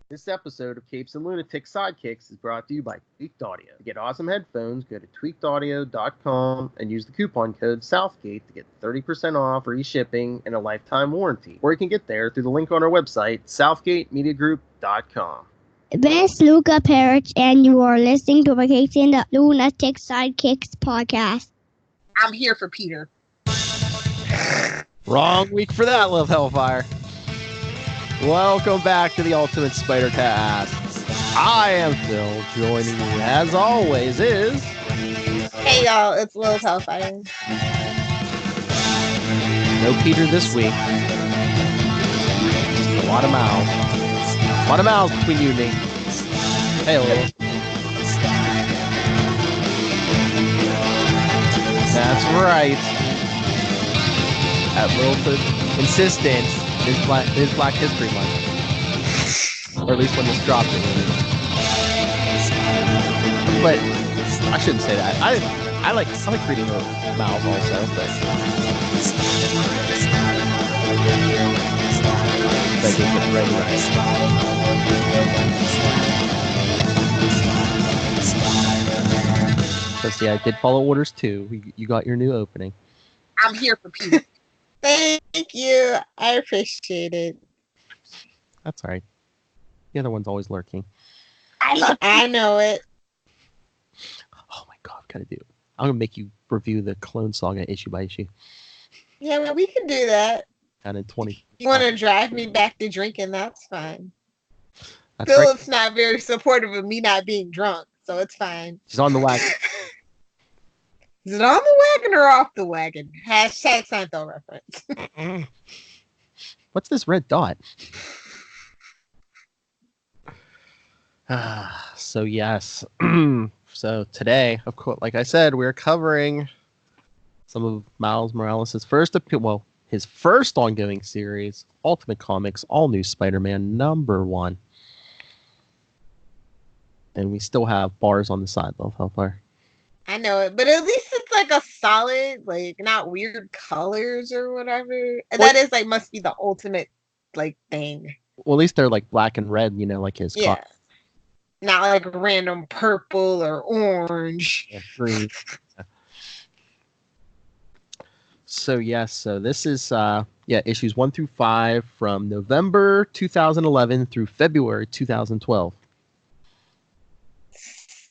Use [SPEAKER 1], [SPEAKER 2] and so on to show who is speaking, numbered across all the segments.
[SPEAKER 1] This episode of Capes and Lunatics Sidekicks is brought to you by Tweaked Audio. To get awesome headphones, go to tweakedaudio.com and use the coupon code Southgate to get 30% off, free shipping, and a lifetime warranty. Or you can get there through the link on our website, southgatemediagroup.com.
[SPEAKER 2] This is Phil Perich, and you are listening to the Capes and the Lunatics Sidekicks Podcast.
[SPEAKER 3] I'm here for Peter.
[SPEAKER 1] Wrong week for that, Lilith Hellfire. Welcome back to the Ultimate Spider Cast. I am Phil. Joining me, as always, is...
[SPEAKER 3] Hey, y'all. It's Lilith Hellfire.
[SPEAKER 1] No Peter this week. A lot of mouths. A lot of mouths between you and me. Hey, Lilith. That's right. At Lilith's insistence, it's Black History Month. Or at least when this dropped it. But I shouldn't say that. I like reading her mouths also, but I didn't get ready right. So see, I did follow orders too. You got your new opening.
[SPEAKER 3] I'm here for Peter. Thank you. I appreciate it.
[SPEAKER 1] That's all right. The other one's always lurking.
[SPEAKER 3] I know it.
[SPEAKER 1] Oh my god, I've got to do it. I'm gonna make you review the Clone Saga issue by issue.
[SPEAKER 3] Yeah, well, we can do that.
[SPEAKER 1] And in 20.
[SPEAKER 3] You want to drive me back to drinking? That's fine.
[SPEAKER 1] That's
[SPEAKER 3] Philip's not very supportive of me not being drunk, so it's fine.
[SPEAKER 1] She's on the wagon.
[SPEAKER 3] Is it on the wagon or off the wagon? Hashtag Seinfeld reference.
[SPEAKER 1] What's this red dot? So yes. So today, of course, like I said, we're covering some of Miles Morales' his first ongoing series, Ultimate Comics, All New Spider-Man #1. And we still have bars on the side, though, Hellfire.
[SPEAKER 3] I know it, but at least it's like a solid, like not weird colors or whatever. And that is like must be the ultimate like thing.
[SPEAKER 1] Well, at least they're like black and red, like his
[SPEAKER 3] car. Not like random purple or orange.
[SPEAKER 1] Yeah, green. So this is issues 1 through 5 from November 2011 through February 2012.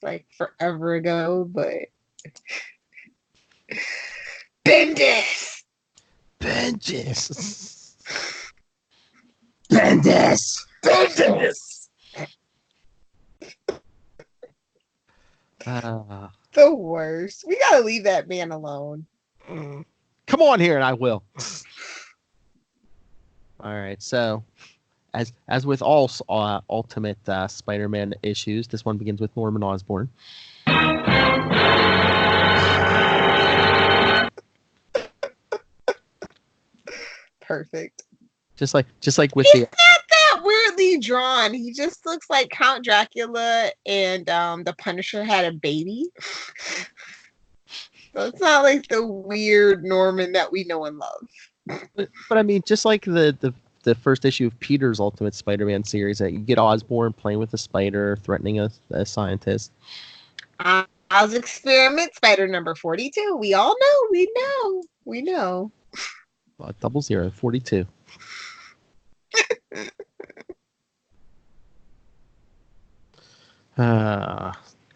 [SPEAKER 3] Like forever ago, but Bendis. The worst. We gotta leave that man alone.
[SPEAKER 1] Come on here, and I will. All right, so. As with all Ultimate Spider-Man issues, this one begins with Norman Osborn.
[SPEAKER 3] Perfect.
[SPEAKER 1] Just like with
[SPEAKER 3] He's not that weirdly drawn. He just looks like Count Dracula and the Punisher had a baby. So it's not like the weird Norman that we know and love.
[SPEAKER 1] But I mean, just like the first issue of Peter's Ultimate Spider-Man series, that you get Osborn playing with a spider, threatening a scientist.
[SPEAKER 3] Oz Experiment, Spider number 42. We all know. We know.
[SPEAKER 1] 00, 42.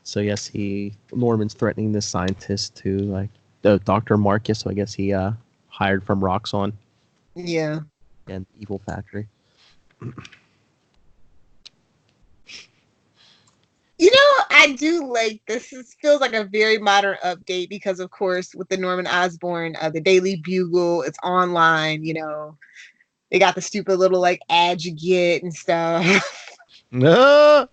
[SPEAKER 1] So yes, Norman's threatening this scientist to Dr. Marcus. So I guess he hired from Roxxon.
[SPEAKER 3] Yeah.
[SPEAKER 1] And Evil Factory.
[SPEAKER 3] I do like this. Feels like a very modern update because, of course, with the Norman Osborn, the Daily Bugle, it's online. They got the stupid little ads you get and stuff.
[SPEAKER 1] No.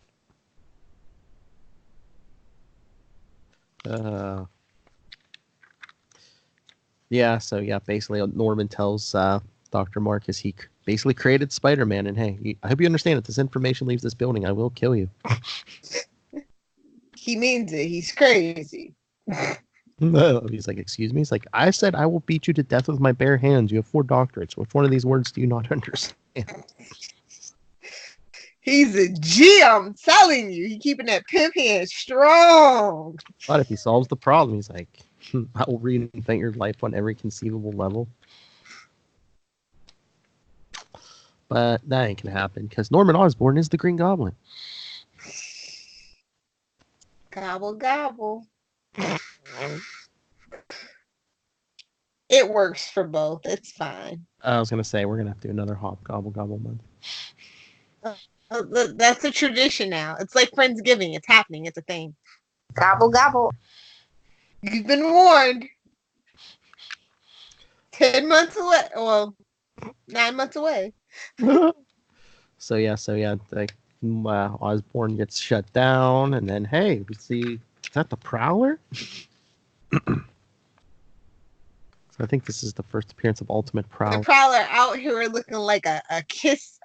[SPEAKER 1] So basically, Norman tells Dr. Marcus he basically created Spider-Man, and hey, I hope you understand, if this information leaves this building, I will kill you.
[SPEAKER 3] He means it. He's crazy.
[SPEAKER 1] No, he's like, excuse me? He's like, I said I will beat you to death with my bare hands. You have 4 doctorates. Which one of these words do you not understand?
[SPEAKER 3] He's a G, I'm telling you. He keeping that pimp hand strong.
[SPEAKER 1] But if he solves the problem, he's like, I will reinvent your life on every conceivable level. But that ain't gonna happen because Norman Osborn is the Green Goblin.
[SPEAKER 3] Gobble, gobble. It works for both. It's fine.
[SPEAKER 1] I was gonna say we're gonna have to do another Hop Gobble Gobble month.
[SPEAKER 3] That's a tradition now. It's like Friendsgiving. It's happening. It's a thing. Gobble, gobble. You've been warned. 10 months away. Well, 9 months away.
[SPEAKER 1] So yeah, like Osborn gets shut down, and then hey, we see, is that the Prowler? So I think this is the first appearance of Ultimate Prowler.
[SPEAKER 3] The Prowler out here looking like a Kiss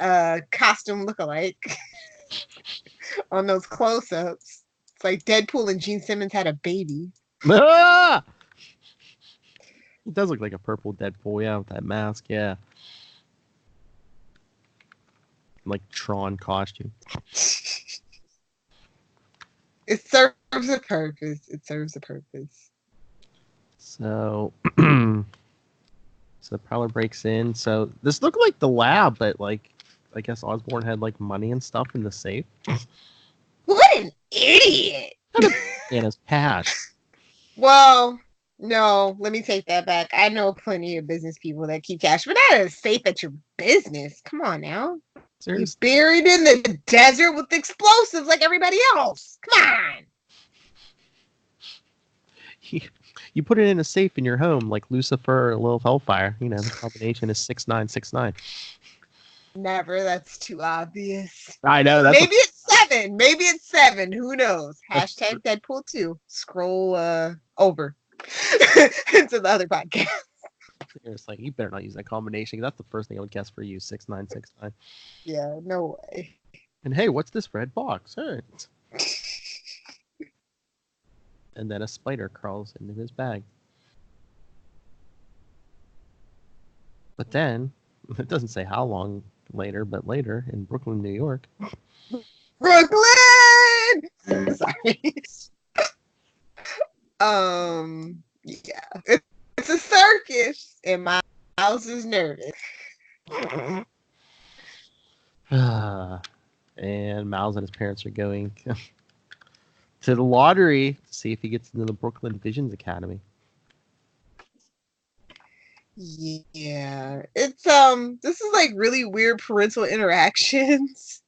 [SPEAKER 3] costume lookalike on those close-ups. It's like Deadpool and Gene Simmons had a baby.
[SPEAKER 1] Ah! It does look like a purple Deadpool, yeah, with that mask, yeah. Like Tron costume.
[SPEAKER 3] It serves a purpose. It serves a purpose.
[SPEAKER 1] So, so the Prowler breaks in. So this looked like the lab, but like, I guess Osborn had like money and stuff in the safe.
[SPEAKER 3] What an idiot!
[SPEAKER 1] In his past.
[SPEAKER 3] Well, no, let me take that back. I know plenty of business people that keep cash, but not as safe at your business. Come on now.
[SPEAKER 1] Seriously?
[SPEAKER 3] You're buried in the desert with explosives like everybody else. Come on.
[SPEAKER 1] You put it in a safe in your home, like Lucifer or Lilith Hellfire. You know, the combination is 6969.
[SPEAKER 3] Never. That's too obvious.
[SPEAKER 1] I know.
[SPEAKER 3] Maybe it's 7. Maybe it's 7. Who knows? Hashtag Deadpool 2. Scroll over into the other podcast.
[SPEAKER 1] It's like, you better not use that combination. That's the first thing I would guess for you, 6969.
[SPEAKER 3] Yeah, no way.
[SPEAKER 1] And hey, what's this red box? Hey. And then a spider crawls into his bag. But then, it doesn't say how long later, but later in Brooklyn, New York.
[SPEAKER 3] Brooklyn! Sorry. Yeah. It's a circus, and my house is nervous.
[SPEAKER 1] And Miles and his parents are going to the lottery to see if he gets into the Brooklyn Visions Academy.
[SPEAKER 3] Yeah, it's this is like really weird parental interactions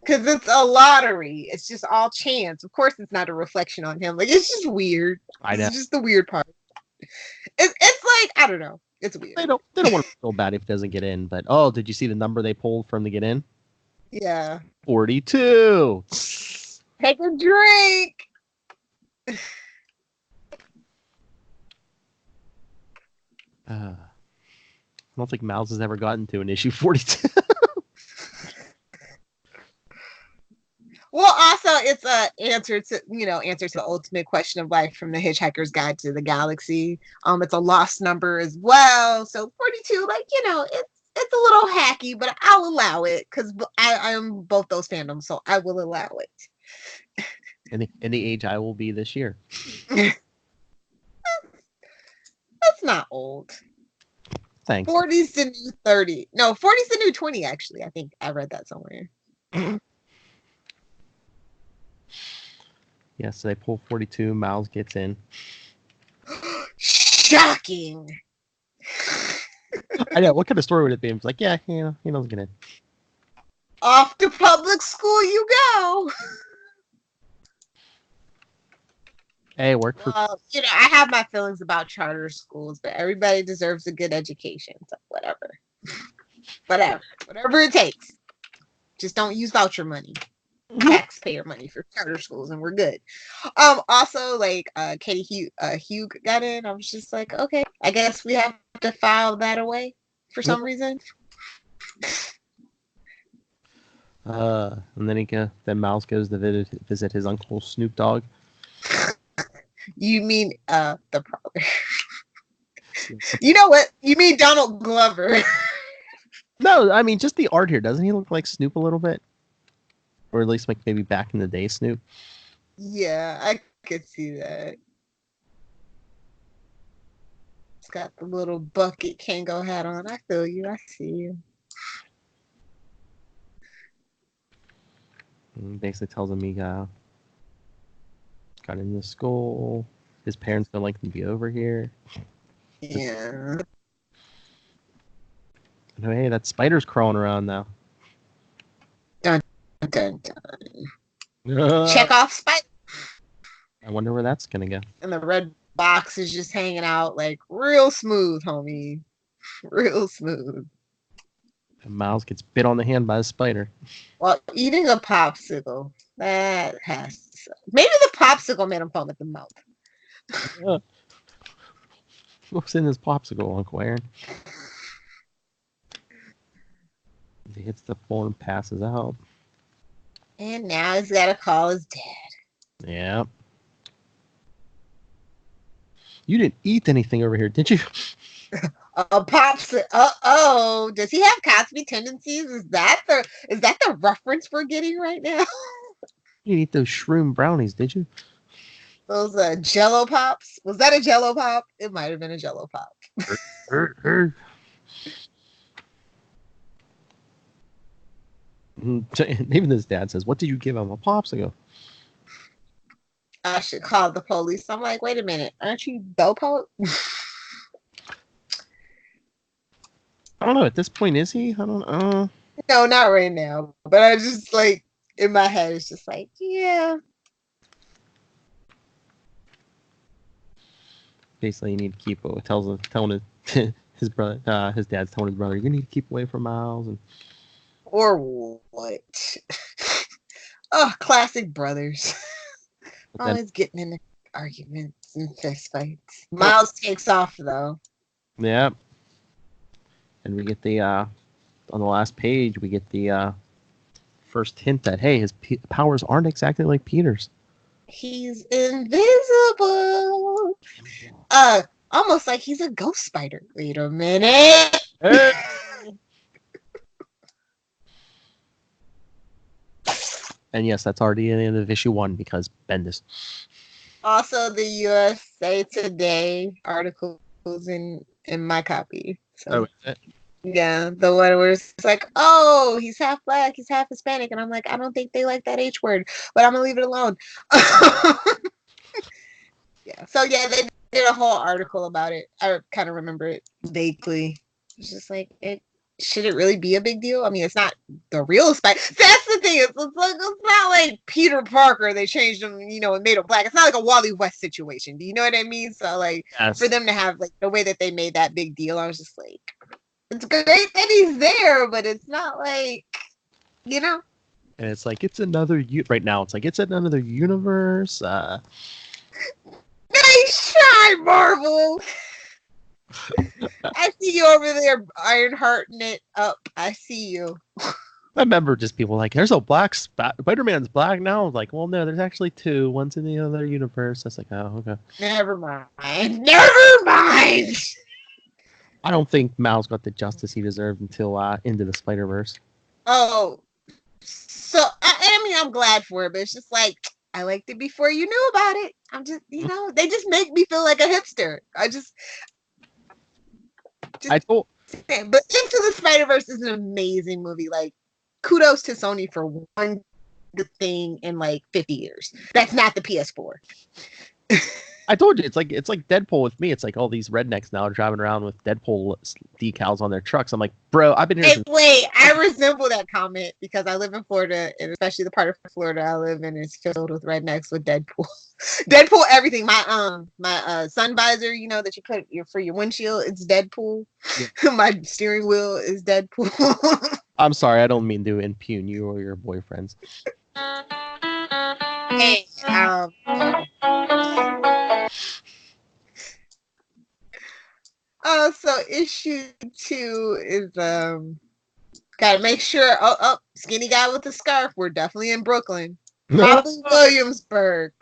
[SPEAKER 3] because it's a lottery. It's just all chance. Of course, it's not a reflection on him. Like, it's just weird.
[SPEAKER 1] I know.
[SPEAKER 3] It's just the weird part. It's like, I don't know. It's weird.
[SPEAKER 1] They don't want to feel bad if he doesn't get in. But oh, did you see the number they pulled from to get in?
[SPEAKER 3] Yeah.
[SPEAKER 1] 42.
[SPEAKER 3] Take a drink.
[SPEAKER 1] I don't think Miles has ever gotten to an issue 42.
[SPEAKER 3] Well, also it's a answer to the ultimate question of life from the Hitchhiker's Guide to the Galaxy. It's a lost number as well. So 42, like, it's a little hacky, but I'll allow it because I am both those fandoms, so I will allow it.
[SPEAKER 1] In the age I will be this year.
[SPEAKER 3] That's not old.
[SPEAKER 1] Thanks.
[SPEAKER 3] 40's the new 30. No, 40's the new 20, actually. I think I read that somewhere.
[SPEAKER 1] Yeah, so they pull 42. Miles gets in.
[SPEAKER 3] Shocking.
[SPEAKER 1] I know. What kind of story would it be? It's like, yeah, he doesn't get in.
[SPEAKER 3] Off to public school you go.
[SPEAKER 1] Hey, work for.
[SPEAKER 3] I have my feelings about charter schools, but everybody deserves a good education. So whatever it takes. Just don't use voucher money, taxpayer money for charter schools, and we're good. Also, like Katie Hugh got in. I was just like, okay, I guess we have to file that away for some reason.
[SPEAKER 1] And then Miles goes to visit his uncle Snoop Dogg.
[SPEAKER 3] You mean the Prowler? You know what? You mean Donald Glover?
[SPEAKER 1] No, I mean just the art here. Doesn't he look like Snoop a little bit? Or at least like maybe back in the day Snoop.
[SPEAKER 3] Yeah, I could see that. It's got the little bucket Kango hat on. I feel you. I see you.
[SPEAKER 1] And basically tells him he got into school. His parents don't like him to be over here.
[SPEAKER 3] Yeah.
[SPEAKER 1] And, hey, that spider's crawling around now.
[SPEAKER 3] Dun, dun, dun. Check off spider.
[SPEAKER 1] I wonder where that's gonna go.
[SPEAKER 3] And the red box is just hanging out like real smooth, homie. Real smooth.
[SPEAKER 1] And Miles gets bit on the hand by a spider.
[SPEAKER 3] Well, eating a popsicle. That has to suck. Maybe the popsicle made him foam at the mouth.
[SPEAKER 1] What's in this popsicle, Uncle Aaron? He hits the floor and passes out.
[SPEAKER 3] And now he's got to call his dad.
[SPEAKER 1] Yeah. You didn't eat anything over here, did you?
[SPEAKER 3] A popsicle. Uh-oh. Does he have Cosby tendencies? Is that the reference we're getting right now?
[SPEAKER 1] You didn't eat those shroom brownies, did you?
[SPEAKER 3] Those Jello pops. Was that a Jello pop? It might have been a Jello pop.
[SPEAKER 1] Even his dad says, "What did you give him? A popsicle?"
[SPEAKER 3] I should call the police. I'm like, wait a minute, aren't you Dopo?
[SPEAKER 1] I don't know. At this point, is he? I don't know.
[SPEAKER 3] No, not right now. But I just like in my head, it's just like, yeah.
[SPEAKER 1] Basically, you need to keep. Telling his brother, his dad's telling his brother, "You need to keep away from Miles." And
[SPEAKER 3] or what? Oh, classic brothers. Always getting in arguments and fist fights. Miles takes off though.
[SPEAKER 1] Yeah. And we get the on the last page, we get the first hint that hey, his powers aren't exactly like Peter's.
[SPEAKER 3] He's invisible. Almost like he's a ghost spider. Wait a minute.
[SPEAKER 1] Hey. And yes, that's already in the end of issue 1 because Bendis.
[SPEAKER 3] Also, the USA Today article was in my copy. So.
[SPEAKER 1] Oh, is it?
[SPEAKER 3] Yeah, the one where it's like, oh, he's half black, he's half Hispanic, and I'm like, I don't think they like that H word, but I'm gonna leave it alone. Yeah, so yeah, they did a whole article about it. I kind of remember it vaguely. It's just like, should it really be a big deal? I mean, it's not the real spider. That's the thing. It's not like Peter Parker. They changed him, and made him black. It's not like a Wally West situation. Do you know what I mean? So like, yes. For them to have like the way that they made that big deal, I was just like, it's great that he's there, but it's not like, And
[SPEAKER 1] it's like it's another right now. It's like it's another universe.
[SPEAKER 3] Nice try, Marvel. I see you over there, Ironhearting it up. I see you.
[SPEAKER 1] I remember just people like, there's a black Spider-Man's black now. I was like, well, no, there's actually 2. One's in the other universe. I was like, oh, okay.
[SPEAKER 3] Never mind. Never mind.
[SPEAKER 1] I don't think Miles got the justice he deserved until Into the Spider-Verse.
[SPEAKER 3] Oh, so I mean, I'm glad for it, but it's just like I liked it before you knew about it. I'm just, they just make me feel like a hipster. But Into the Spider-Verse is an amazing movie. Like, kudos to Sony for one good thing in like 50 years. That's not the PS4.
[SPEAKER 1] I told you, it's like Deadpool with me. It's like all these rednecks now are driving around with Deadpool decals on their trucks. I'm like, bro, I've been here.
[SPEAKER 3] Wait, I resemble that comment because I live in Florida, and especially the part of Florida I live in is filled with rednecks with Deadpool. Deadpool, everything. My sun visor, that you put for your windshield, it's Deadpool. Yeah. My steering wheel is Deadpool.
[SPEAKER 1] I'm sorry, I don't mean to impugn you or your boyfriends.
[SPEAKER 3] Hey, so issue 2 is gotta make sure. Skinny guy with the scarf. We're definitely in Brooklyn. Probably Williamsburg.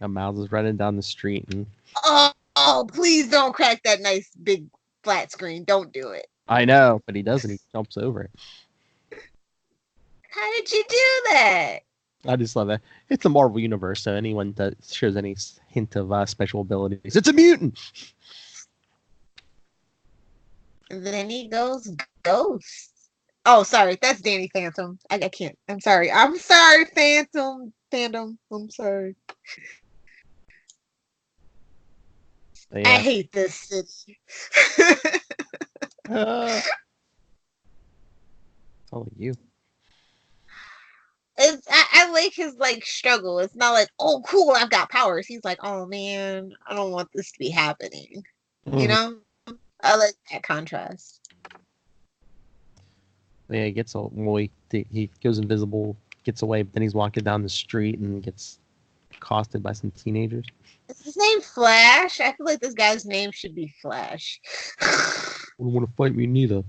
[SPEAKER 1] And Miles is running down the street and
[SPEAKER 3] please don't crack that nice big flat screen. Don't do it.
[SPEAKER 1] I know, but he doesn't. He jumps over it.
[SPEAKER 3] How did you do that?
[SPEAKER 1] I just love that. It's a Marvel universe, so anyone that shows any hint of special abilities, it's a mutant.
[SPEAKER 3] And then he goes ghost. Oh, sorry, that's Danny Phantom. I can't. I'm sorry. I'm sorry, Phantom fandom. I'm sorry. Yeah. I hate this city.
[SPEAKER 1] Only you.
[SPEAKER 3] I like his like struggle. It's not like, oh cool, I've got powers. He's like, oh man, I don't want this to be happening. You know? I like that contrast.
[SPEAKER 1] Yeah, he gets he goes invisible, gets away, but then he's walking down the street and gets accosted by some teenagers.
[SPEAKER 3] Is his name Flash? I feel like this guy's name should be Flash.
[SPEAKER 1] Wouldn't want to fight me neither.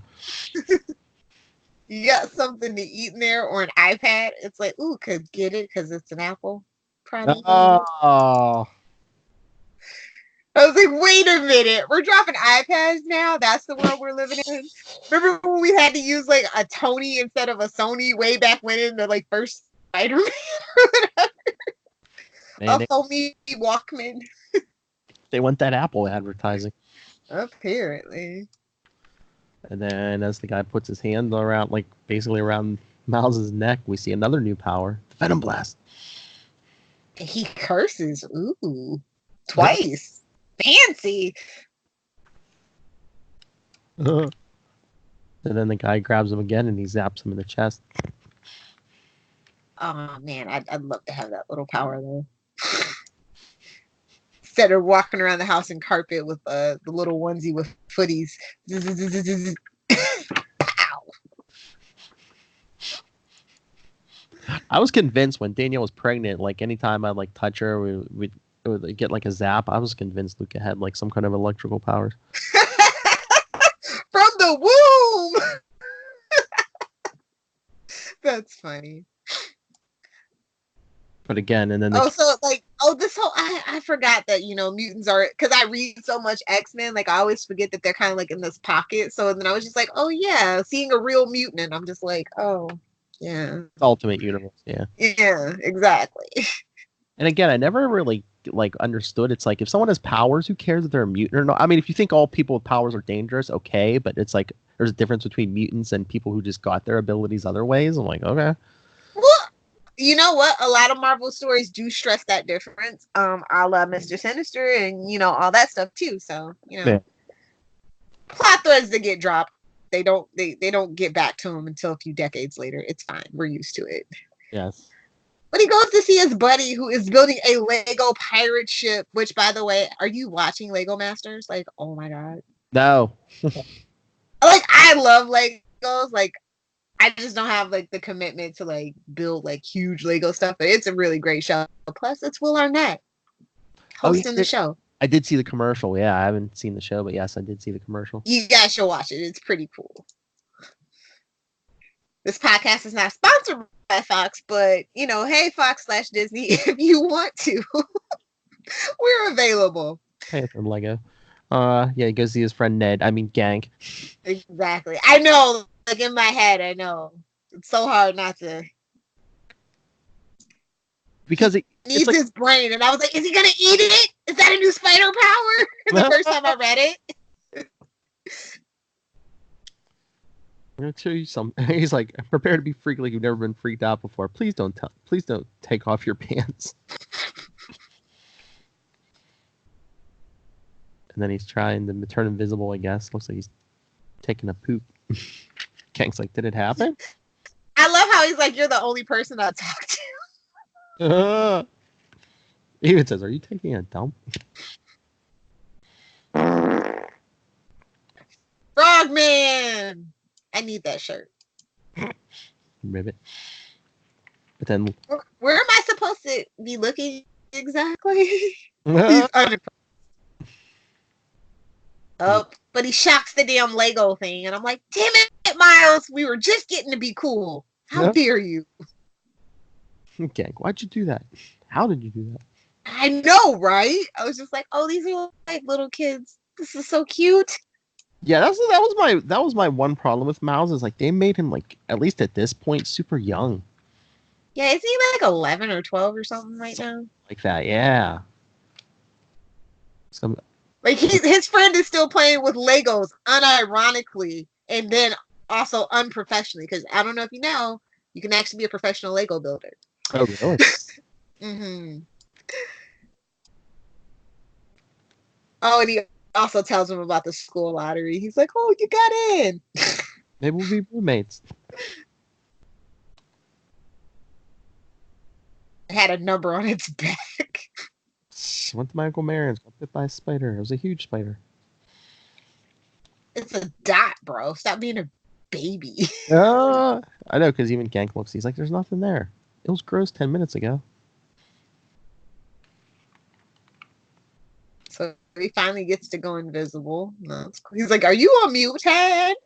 [SPEAKER 3] You got something to eat in there or an iPad? It's like, ooh, could get it because it's an Apple.
[SPEAKER 1] Oh.
[SPEAKER 3] I was like, wait a minute, we're dropping iPads now? That's the world we're living in? Remember when we had to use like a Tony instead of a Sony way back when in the like first Spider-Man or whatever? A Sony Walkman.
[SPEAKER 1] They want that Apple advertising.
[SPEAKER 3] Apparently.
[SPEAKER 1] And then as the guy puts his hand around, like basically around Miles' neck, we see another new power, the Venom Blast.
[SPEAKER 3] He curses. Ooh. Twice. Fancy.
[SPEAKER 1] And then the guy grabs him again and he zaps him in the chest.
[SPEAKER 3] Oh man, I'd love to have that little power though. Instead of walking around the house in carpet with the little onesie with footies.
[SPEAKER 1] I was convinced when Danielle was pregnant, like anytime I'd like touch her, we'd get like a zap. I was convinced Luca had like some kind of electrical powers.
[SPEAKER 3] From the womb! That's funny.
[SPEAKER 1] But again, and then
[SPEAKER 3] this whole I forgot that, you know, mutants are, because I read so much X-Men, like I always forget that they're kind of like in this pocket. So then I was just like, oh yeah, seeing a real mutant, and I'm just like, oh yeah,
[SPEAKER 1] Ultimate Universe, yeah,
[SPEAKER 3] exactly.
[SPEAKER 1] And again, I never really like understood. It's like if someone has powers, who cares if they're a mutant or not? I mean, if you think all people with powers are dangerous, okay, but it's like there's a difference between mutants and people who just got their abilities other ways. I'm like, okay.
[SPEAKER 3] Well, you know what? A lot of Marvel stories do stress that difference. A la Mr. Sinister and, you know, all that stuff too. So, you know, plot threads that get dropped, they don't get back to them until a few decades later. It's fine. We're used to it.
[SPEAKER 1] Yes.
[SPEAKER 3] But he goes to see his buddy who is building a Lego pirate ship, which, by the way, are you watching Lego Masters? Like, oh my God.
[SPEAKER 1] No.
[SPEAKER 3] Like, I love Legos. Like, I just don't have like the commitment to like build like huge Lego stuff, but it's a really great show. Plus, it's Will Arnett hosting the show.
[SPEAKER 1] I did see the commercial. Yeah, I haven't seen the show, but yes, I did see the commercial.
[SPEAKER 3] You guys should watch it. It's pretty cool. This podcast is not sponsored by Fox, but you know, hey Fox/Disney, if you want to, we're available.
[SPEAKER 1] Hey, from Lego. Yeah, he goes see his friend Ned. I mean, Gank.
[SPEAKER 3] Exactly. I know. Like in my head, I know it's so hard not to.
[SPEAKER 1] Because it
[SPEAKER 3] needs like, his brain, and I was like, "Is he gonna eat it? Is that a new spider power?" The first time I read it.
[SPEAKER 1] I'm gonna tell you something. He's like, "Prepare to be freaked like you've never been freaked out before. Please don't take off your pants." And then he's trying to turn invisible. I guess looks like he's taking a poop. Kank's like, did it happen?
[SPEAKER 3] I love how he's like, you're the only person I talk
[SPEAKER 1] to. He even says, are you taking a dump?
[SPEAKER 3] Frogman! I need that shirt.
[SPEAKER 1] Ribbit. But then...
[SPEAKER 3] Where am I supposed to be looking exactly? He's unimpressed. Oh, but he shocks the damn Lego thing, and I'm like, damn it, Miles, we were just getting to be cool. How dare you?
[SPEAKER 1] Okay, why'd you do that? How did you do that?
[SPEAKER 3] I know, right? I was just like, oh, these are like little kids. This is so cute.
[SPEAKER 1] Yeah, that was my one problem with Miles is like they made him like at least at this point super young.
[SPEAKER 3] Yeah, isn't he like 11 or 12 or something right now?
[SPEAKER 1] Like that, yeah. Some
[SPEAKER 3] Like his friend is still playing with Legos unironically, and then also unprofessionally. Because I don't know if you know, you can actually be a professional Lego builder.
[SPEAKER 1] Oh really?
[SPEAKER 3] Mm-hmm. Oh, and he also tells him about the school lottery. He's like, "Oh, you got in."
[SPEAKER 1] Maybe we'll be roommates.
[SPEAKER 3] It had a number on its back.
[SPEAKER 1] Went to my Uncle Marin's, got bit by a spider. It was a huge spider.
[SPEAKER 3] It's a dot, bro. Stop being a baby.
[SPEAKER 1] I know, because even Gank looks, he's like, there's nothing there. It was gross 10 minutes ago.
[SPEAKER 3] So he finally gets to go invisible. No, he's like, "Are you a mutant?"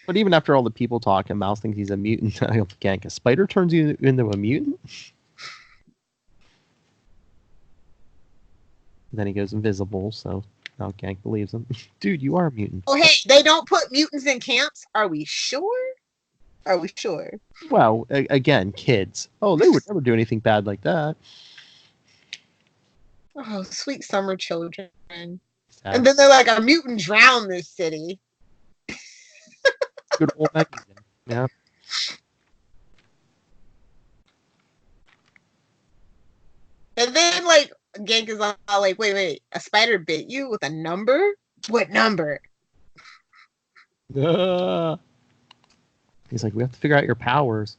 [SPEAKER 1] But even after all the people talk and Mouse thinks he's a mutant, Gank, a spider turns you into a mutant? Then he goes invisible, so now Gank believes him. Dude, you are a mutant.
[SPEAKER 3] Oh, hey, they don't put mutants in camps? Are we sure? Are we sure?
[SPEAKER 1] Well, again, kids. Oh, they would never do anything bad like that.
[SPEAKER 3] Oh, sweet summer children.
[SPEAKER 1] Sad.
[SPEAKER 3] And then they're like, "A mutant drowned this city."
[SPEAKER 1] Good old Mexican. Yeah.
[SPEAKER 3] And then, like, Genk is all like, wait, a spider bit you with a number? What number?
[SPEAKER 1] He's like, we have to figure out your powers.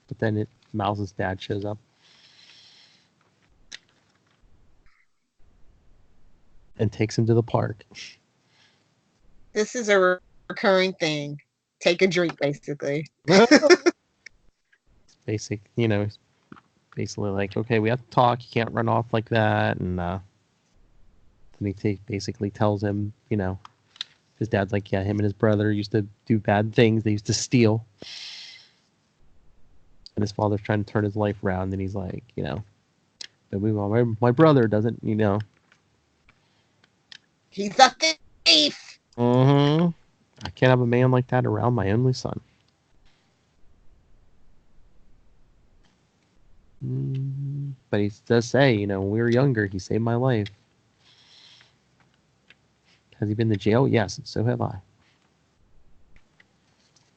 [SPEAKER 1] But then Mouse's dad shows up. And takes him to the park.
[SPEAKER 3] This is a recurring thing. Take a drink, basically.
[SPEAKER 1] Basic, basically like, okay, we have to talk. You can't run off like that. And then he basically tells him, his dad's like, yeah, him and his brother used to do bad things. They used to steal. And his father's trying to turn his life around. And he's like, my brother doesn't,
[SPEAKER 3] He's a thief.
[SPEAKER 1] Mm-hmm. I can't have a man like that around my only son. But he does say, when we were younger, he saved my life. Has he been to jail? Yes, and so have I.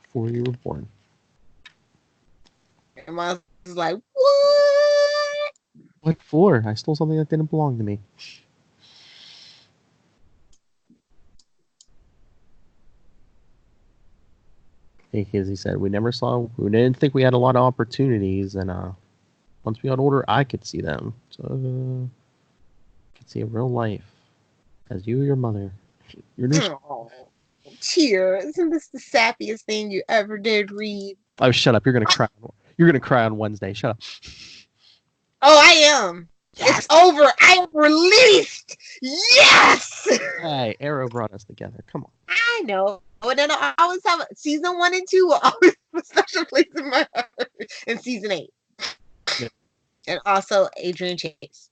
[SPEAKER 1] Before you were born.
[SPEAKER 3] And Miles is like, what?
[SPEAKER 1] What for? I stole something that didn't belong to me. Because he said, we didn't think we had a lot of opportunities, and once we got older, I could see them. So, I could see a real life. As you or your mother.
[SPEAKER 3] Oh, cheer. Isn't this the sappiest thing you ever did read?
[SPEAKER 1] Oh, shut up. You're going to cry. You're going to cry on Wednesday. Shut up.
[SPEAKER 3] Oh, I am. Yes. It's over. I am released. Yes.
[SPEAKER 1] Hey, Arrow brought us together. Come on.
[SPEAKER 3] I know. And then I always have season 1 and 2 will always have a special place in my heart. And season 8. Yeah. And also Adrian Chase.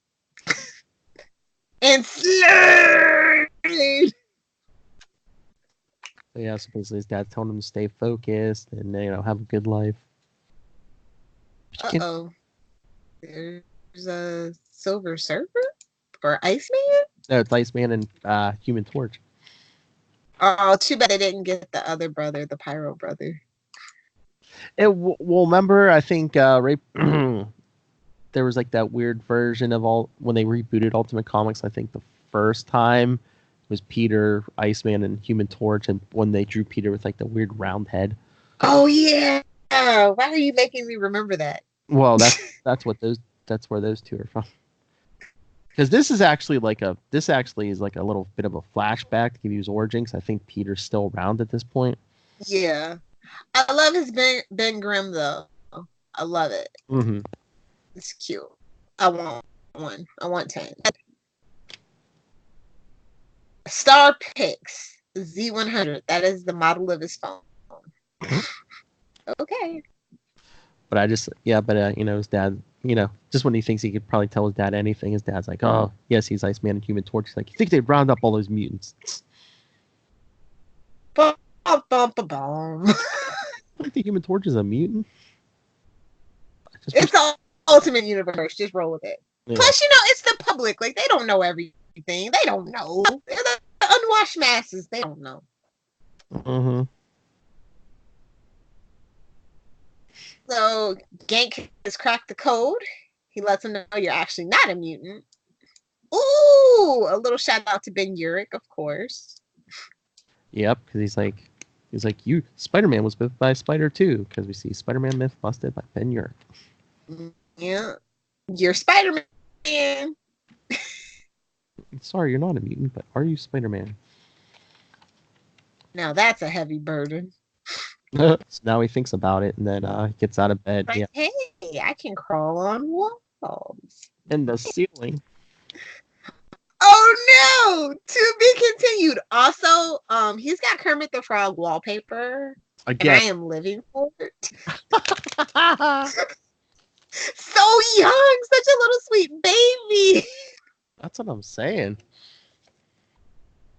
[SPEAKER 3] And Slade.
[SPEAKER 1] So yeah, so basically his dad's telling him to stay focused and have a good life.
[SPEAKER 3] Uh-oh. There's a Silver Surfer? Or Iceman?
[SPEAKER 1] No, it's Iceman and Human Torch.
[SPEAKER 3] Oh, too bad I didn't get the other brother, the Pyro brother.
[SPEAKER 1] Well, remember, I think right, there was like that weird version of when they rebooted Ultimate Comics. I think the first time was Peter, Iceman, and Human Torch, and when they drew Peter with like the weird round head.
[SPEAKER 3] Oh yeah! Why are you making me remember that?
[SPEAKER 1] Well, that's where those two are from. Because this is actually is like a little bit of a flashback to give you his origin. Cause I think Peter's still around at this point.
[SPEAKER 3] Yeah, I love his Ben Grimm though. I love it.
[SPEAKER 1] Mm-hmm.
[SPEAKER 3] It's cute. I want one. I want 10. Star Pix Z100. That is the model of his phone. Okay.
[SPEAKER 1] But his dad, just when he thinks he could probably tell his dad anything, his dad's like, oh, yes, he's Iceman and Human Torch. He's like, you think they'd round up all those mutants?
[SPEAKER 3] Bum, bum, bum, bum.
[SPEAKER 1] I don't think Human Torch is a mutant.
[SPEAKER 3] It's the ultimate universe. Just roll with it. Yeah. Plus, it's the public. Like, they don't know everything. They don't know. They're the unwashed masses. They don't know.
[SPEAKER 1] Mm-hmm.
[SPEAKER 3] So, Gank has cracked the code. He lets him know you're actually not a mutant. Ooh, a little shout out to Ben Urich, of course.
[SPEAKER 1] Yep, because he's like, you, Spider-Man was bit by a spider too, because we see Spider-Man myth busted by Ben Urich.
[SPEAKER 3] Yeah, you're Spider-Man.
[SPEAKER 1] Sorry, you're not a mutant, but are you Spider-Man?
[SPEAKER 3] Now that's a heavy burden.
[SPEAKER 1] So now he thinks about it, and then he gets out of bed.
[SPEAKER 3] Like, yeah. Hey, I can crawl on walls.
[SPEAKER 1] And the ceiling.
[SPEAKER 3] Oh no! To be continued. Also, he's got Kermit the Frog wallpaper. Again. And I am living for it. So young, such a little sweet baby.
[SPEAKER 1] That's what I'm saying.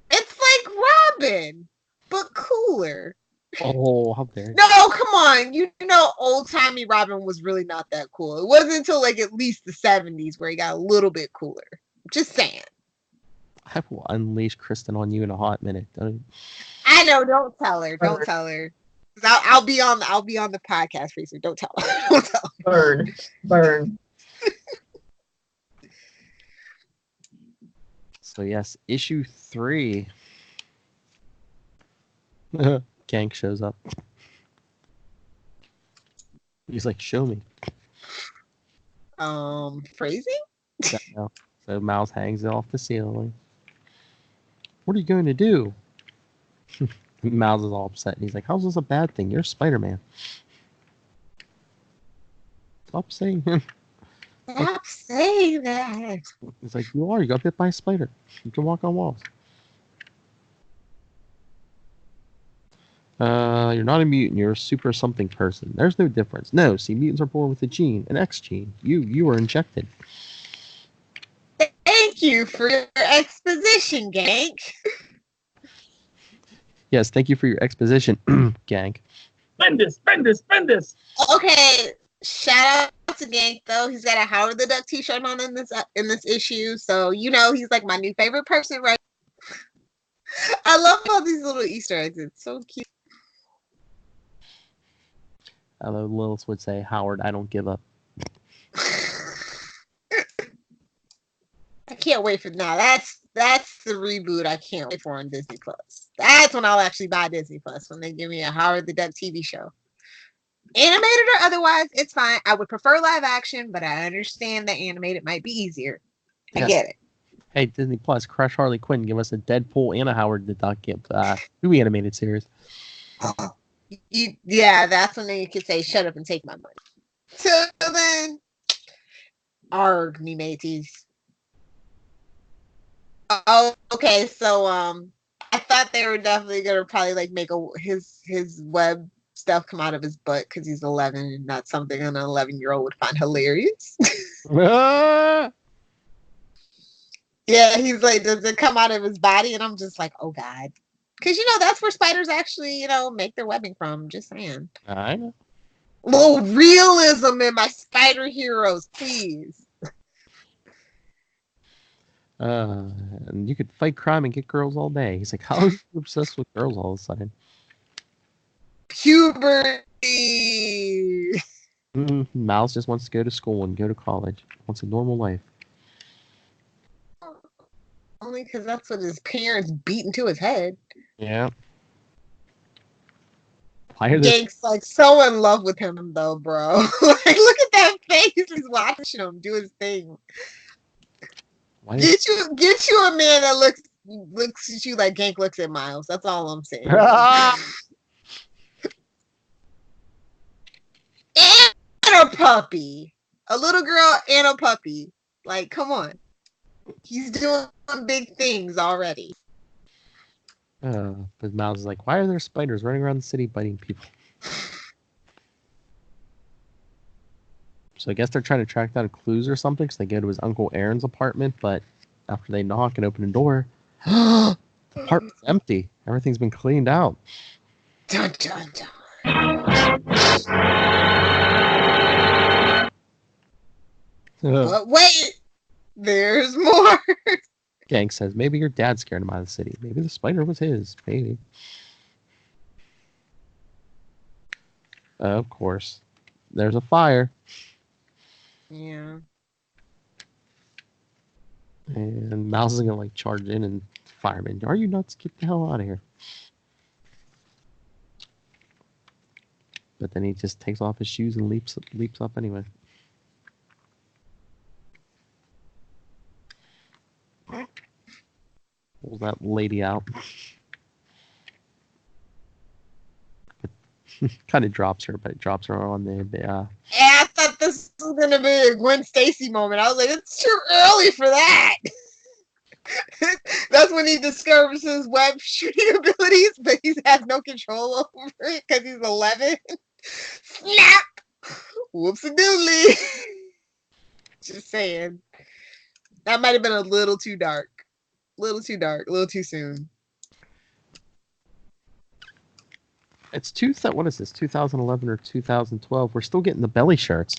[SPEAKER 3] It's like Robin, but cooler.
[SPEAKER 1] Oh, how dare you.
[SPEAKER 3] No, come on. Old-timey Robin was really not that cool. It wasn't until like at least the 70s where he got a little bit cooler. Just saying.
[SPEAKER 1] I will unleash Kristen on you in a hot minute.
[SPEAKER 3] I know. Don't tell her. Don't tell her. I'll be on the podcast pretty soon. Don't tell her. Don't tell her.
[SPEAKER 2] Burn.
[SPEAKER 1] So yes, issue 3. Gank shows up. He's like, "Show me."
[SPEAKER 3] Phrasing?
[SPEAKER 1] So Miles hangs it off the ceiling. What are you going to do? Miles is all upset. And he's like, "How's this a bad thing? You're Spider-Man." Stop saying him.
[SPEAKER 3] Stop saying that.
[SPEAKER 1] It's like, you are. You got bit by a spider. You can walk on walls. You're not a mutant. You're a super something person. There's no difference. No, see, mutants are born with a gene, an X gene. You were injected.
[SPEAKER 3] Thank you for your exposition, Gank.
[SPEAKER 1] Yes, thank you for your exposition, Gank.
[SPEAKER 4] Spend this.
[SPEAKER 3] Okay, shout out to Gank though. He's got a Howard the Duck t-shirt on in this issue, so he's like my new favorite person, right? I love all these little Easter eggs. It's so cute.
[SPEAKER 1] Although Lilith would say, "Howard, I don't give up."
[SPEAKER 3] I can't wait for now. That's the reboot I can't wait for on Disney Plus. That's when I'll actually buy Disney Plus, when they give me a Howard the Duck TV show. Animated or otherwise, it's fine. I would prefer live action, but I understand that animated might be easier. I get it.
[SPEAKER 1] Hey, Disney Plus, crush Harley Quinn. Give us a Deadpool and a Howard the Duck new animated series.
[SPEAKER 3] Yeah, that's when you could say, "Shut up and take my money." So then, arg, me mateys. Oh, okay. So, I thought they were definitely gonna probably like make his web stuff come out of his butt because he's 11 and not something an 11-year-old would find hilarious. Yeah, he's like, does it come out of his body? And I'm just like, oh God, because that's where spiders actually make their webbing from. Just saying.
[SPEAKER 1] I know.
[SPEAKER 3] A little realism in my spider heroes, please.
[SPEAKER 1] And you could fight crime and get girls all day. He's like, how are you obsessed with girls all of a sudden?
[SPEAKER 3] Puberty.
[SPEAKER 1] Miles just wants to go to school and go to college. Wants a normal life.
[SPEAKER 3] Only because that's what his parents beat into his head.
[SPEAKER 1] Yeah.
[SPEAKER 3] Gank's like so in love with him though, bro. Like, look at that face. He's watching him do his thing. Get you a man that looks at you like Gank looks at Miles. That's all I'm saying. And a puppy. A little girl and a puppy. Like, come on. He's doing big things already.
[SPEAKER 1] But Miles is like, why are there spiders running around the city biting people? So I guess they're trying to track down clues or something, because they go to his Uncle Aaron's apartment, but after they knock and open the door, the
[SPEAKER 5] The apartment's empty. Everything's been cleaned out.
[SPEAKER 3] Dun, dun, dun. But wait, there's more.
[SPEAKER 5] Gang says, maybe your dad scared him out of the city. Maybe the spider was his. Maybe. Of course. There's a fire.
[SPEAKER 3] Yeah.
[SPEAKER 5] And Mouse is going to like charge in and fireman. Are you nuts? Get the hell out of here. But then he just takes off his shoes and leaps up anyway. Pulls that lady out. Kind of drops her, but it drops her on the
[SPEAKER 3] Yeah, I thought this was gonna be a Gwen Stacy moment. I was like, it's too early for that. That's when he discovers his web shooting abilities, but he has no control over it because he's 11. Snap! Whoops-a-doodly. Just saying. That might have been a little too dark. A little too soon.
[SPEAKER 5] It's what is this? 2011 or 2012? We're still getting the belly shirts.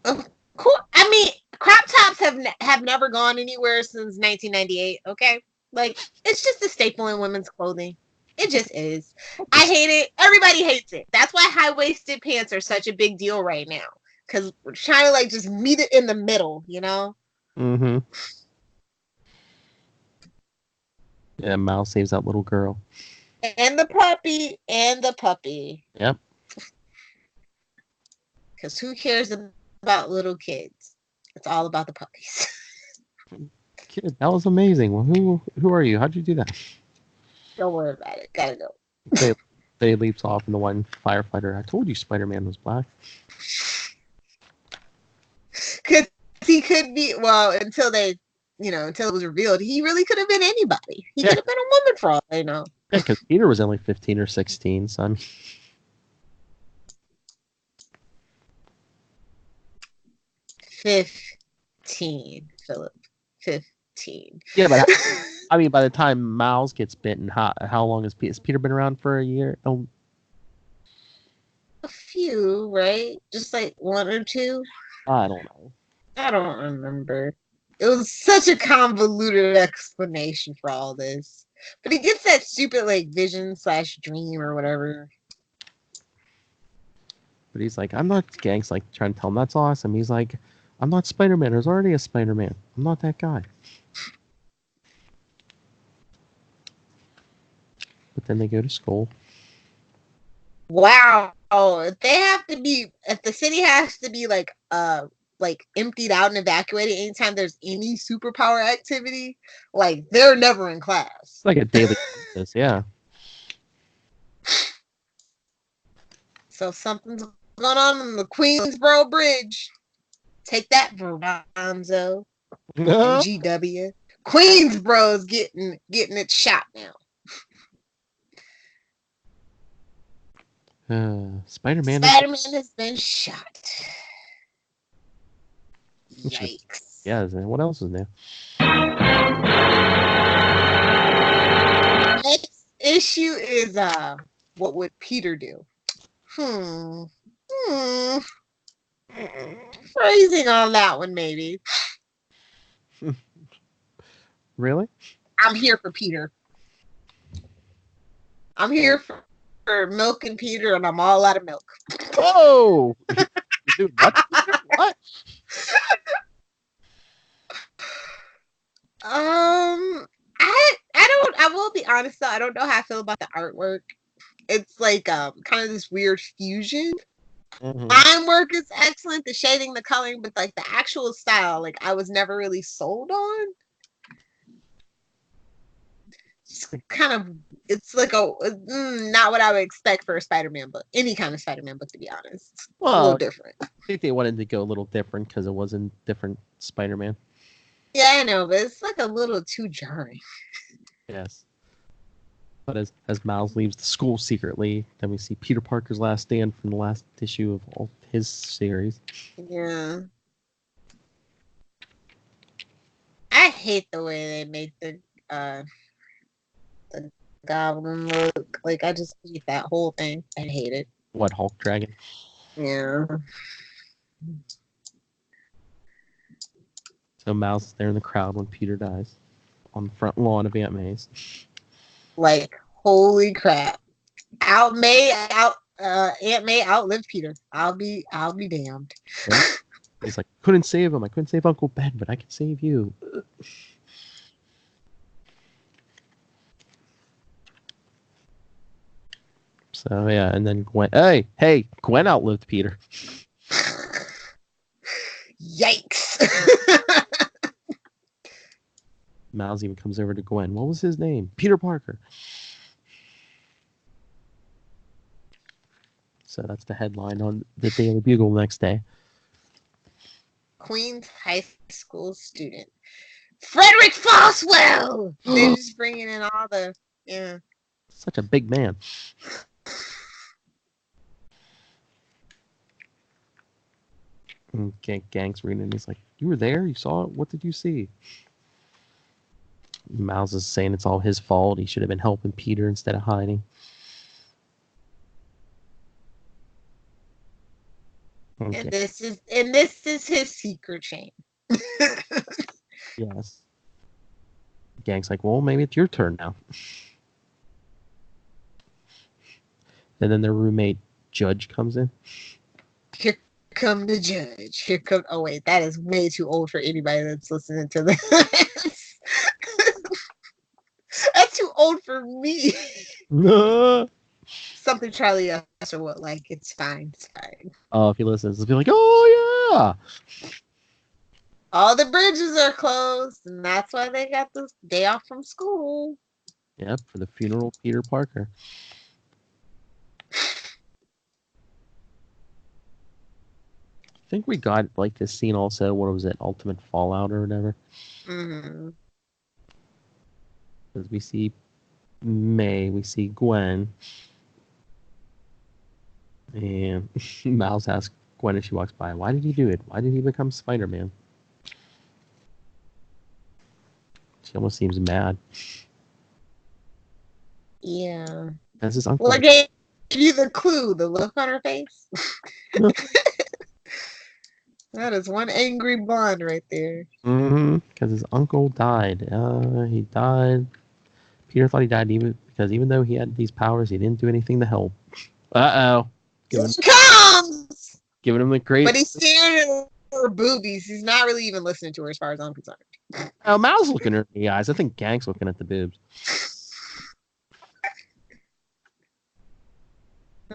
[SPEAKER 3] Cool. I mean, crop tops have never gone anywhere since 1998. Okay, like it's just a staple in women's clothing. It just is. I hate it. Everybody hates it. That's why high-waisted pants are such a big deal right now. Because we're trying to like just meet it in the middle, you know?
[SPEAKER 5] Mm-hmm. Yeah, Mouse saves that little girl.
[SPEAKER 3] And the puppy.
[SPEAKER 5] Yep.
[SPEAKER 3] Because who cares about little kids? It's all about the puppies.
[SPEAKER 5] Kid, that was amazing. Well, who are you? How'd you do that?
[SPEAKER 3] Don't worry about it. Gotta go.
[SPEAKER 5] They leaps off, and the one firefighter. I told you Spider-Man was black.
[SPEAKER 3] Because he could be, well, until it was revealed, he really could have been anybody. He could have been a woman for all I know.
[SPEAKER 5] Yeah, because Peter was only 15 or 16, so I mean...
[SPEAKER 3] 15, Philip. 15.
[SPEAKER 5] Yeah, but I mean, by the time Miles gets bitten, how long has Peter been around for a year? Oh.
[SPEAKER 3] A few, right? Just like one or two?
[SPEAKER 5] I don't know.
[SPEAKER 3] I don't remember. It was such a convoluted explanation for all this. But he gets that stupid like vision/dream or whatever.
[SPEAKER 5] But he's like, I'm not gangs like trying to tell him that's awesome. He's like, I'm not Spider-Man. There's already a Spider-Man. I'm not that guy. But then they go to school.
[SPEAKER 3] Wow. If the city has to be like emptied out and evacuated anytime there's any superpower activity, like they're never in class.
[SPEAKER 5] It's like a daily basis, yeah.
[SPEAKER 3] So something's going on in the Queensboro Bridge. Take that, Veronzo. GW. Queensboro's getting it shot now.
[SPEAKER 5] Spider-Man
[SPEAKER 3] has been shot. Yikes.
[SPEAKER 5] Yeah, what else is new?
[SPEAKER 3] Next issue is what would Peter do? Phrasing on that one, maybe.
[SPEAKER 5] Really?
[SPEAKER 3] I'm here for Peter. I'm here for milk and Peter, and I'm all out of milk.
[SPEAKER 5] Oh! Dude, what? What?
[SPEAKER 3] I will be honest though, I don't know how I feel about the artwork. It's like kind of this weird fusion.
[SPEAKER 5] Mm-hmm.
[SPEAKER 3] Line work is excellent, the shading, the coloring, but like the actual style, like I was never really sold on. It's like not what I would expect for a Spider-Man book. Any kind of Spider-Man book, to be honest.
[SPEAKER 5] Well,
[SPEAKER 3] a little different.
[SPEAKER 5] I think they wanted to go a little different because it wasn't different Spider-Man.
[SPEAKER 3] Yeah, I know, but it's like a little too jarring.
[SPEAKER 5] Yes. But as Miles leaves the school secretly, then we see Peter Parker's last stand from the last issue of all his series.
[SPEAKER 3] Yeah. I hate the way they made the goblin look. Like, I just hate that whole thing. I hate it.
[SPEAKER 5] What, Hulk Dragon?
[SPEAKER 3] Yeah.
[SPEAKER 5] So Miles is there in the crowd when Peter dies on the front lawn of Aunt May's.
[SPEAKER 3] Like, holy crap. Aunt May outlived Peter. I'll be damned.
[SPEAKER 5] Right? He's like, couldn't save him. I couldn't save Uncle Ben, but I can save you. So yeah, and then Gwen. Hey, Gwen outlived Peter.
[SPEAKER 3] Yikes.
[SPEAKER 5] Miles even comes over to Gwen. What was his name? Peter Parker. So that's the headline on the Daily Bugle the next day.
[SPEAKER 3] Queens High School student. Frederick Foswell! They're just bringing in all the, yeah.
[SPEAKER 5] Such a big man. And Gang's reading and he's like, you were there? You saw it? What did you see? Miles is saying it's all his fault. He should have been helping Peter instead of hiding. Okay.
[SPEAKER 3] And this is his secret shame.
[SPEAKER 5] Yes. Gang's like, well, maybe it's your turn now. And then their roommate Judge comes in.
[SPEAKER 3] Here come the judge. Here come. Oh wait, that is way too old for anybody that's listening to this. That's too old for me. Something Charlie Esther would like. It's fine. It's fine.
[SPEAKER 5] Oh, if he listens, he'll be like, oh yeah.
[SPEAKER 3] All the bridges are closed, and that's why they got this day off from school.
[SPEAKER 5] Yep, for the funeral of Peter Parker. I think we got like this scene also. What was it? Ultimate Fallout or whatever.
[SPEAKER 3] Mm-hmm.
[SPEAKER 5] Because we see May, we see Gwen, and Miles asks Gwen as she walks by, "Why did he do it? Why did he become Spider-Man?" She almost seems mad.
[SPEAKER 3] Yeah.
[SPEAKER 5] That's his uncle.
[SPEAKER 3] Well, I gave you the clue. The look on her face. That is one angry blonde right there.
[SPEAKER 5] Because his uncle died. He died. Peter thought he died even though he had these powers, he didn't do anything to help. Uh-oh.
[SPEAKER 3] Here she comes!
[SPEAKER 5] Giving him the great...
[SPEAKER 3] But he's staring at her boobies. He's not really even listening to her as far as I'm concerned.
[SPEAKER 5] Oh, Mal's looking at her in the eyes. I think Gang's looking at the boobs.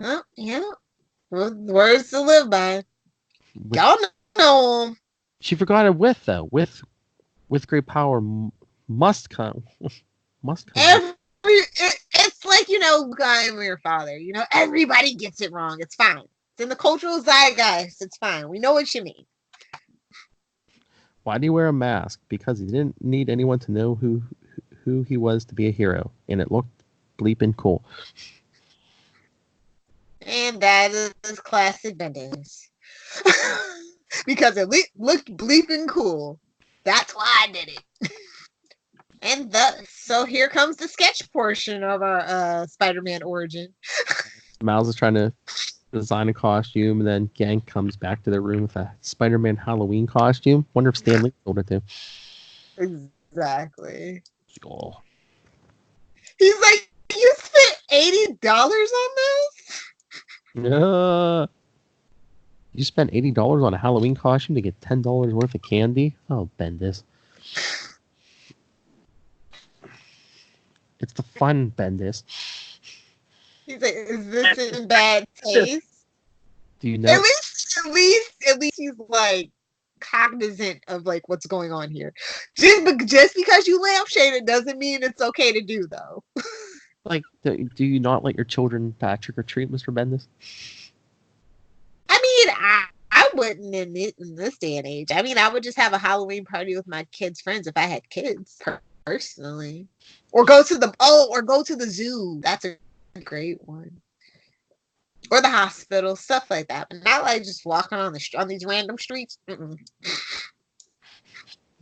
[SPEAKER 3] Oh, yeah. Words to live by. Y'all know him.
[SPEAKER 5] She forgot it with, though. With great power must come. Must come.
[SPEAKER 3] It's like, I'm your father. Everybody gets it wrong. It's fine. It's in the cultural zeitgeist. It's fine. We know what you mean.
[SPEAKER 5] Why do you wear a mask? Because he didn't need anyone to know who he was to be a hero. And it looked bleeping cool.
[SPEAKER 3] And that is classic Bendis. Because it looked bleeping cool. That's why I did it. And so here comes the sketch portion of our Spider-Man origin.
[SPEAKER 5] Miles is trying to design a costume, and then Gang comes back to their room with a Spider-Man Halloween costume. Wonder if Stan Lee sold it to.
[SPEAKER 3] Exactly.
[SPEAKER 5] Oh.
[SPEAKER 3] He's like, you spent $80 on this?
[SPEAKER 5] You spent $80 on a Halloween costume to get $10 worth of candy? Oh, Bendis. It's the fun, Bendis.
[SPEAKER 3] He's like, is this in bad taste?
[SPEAKER 5] Do you know?
[SPEAKER 3] At least he's like cognizant of like what's going on here. Just because you lampshade it doesn't mean it's okay to do, though.
[SPEAKER 5] Like, do you not let your children trick or treat, Mr. Bendis?
[SPEAKER 3] I mean, I wouldn't in this day and age. I mean, I would just have a Halloween party with my kids' friends if I had kids, personally. Or go to the zoo. That's a great one. Or the hospital, stuff like that. But not like just walking on these random streets. Mm-mm.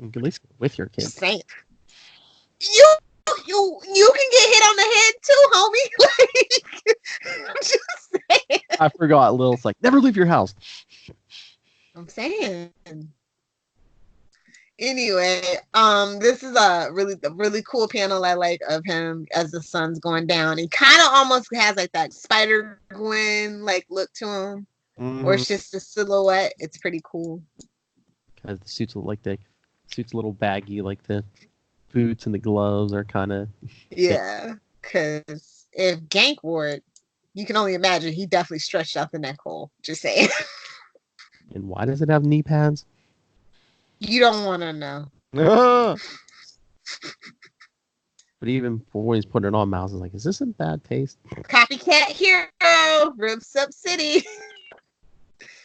[SPEAKER 5] At least with your kids.
[SPEAKER 3] Just saying. You can get hit on the head too, homie. Like, I'm just saying.
[SPEAKER 5] I forgot. Lil's like, never leave your house.
[SPEAKER 3] I'm saying. Anyway, this is a really cool panel I like of him as the sun's going down. He kind of almost has like that Spider-Gwen like look to him, or it's just a silhouette. It's pretty cool.
[SPEAKER 5] The suits look like suits a little baggy, like the boots and the gloves are kind of.
[SPEAKER 3] Yeah, because if Gank wore it, you can only imagine he definitely stretched out the neck hole. Just saying.
[SPEAKER 5] And why does it have knee pads?
[SPEAKER 3] You don't want to know.
[SPEAKER 5] But even before he's putting it on, Mouse is like, is this in bad taste?
[SPEAKER 3] Copycat hero, rips up city.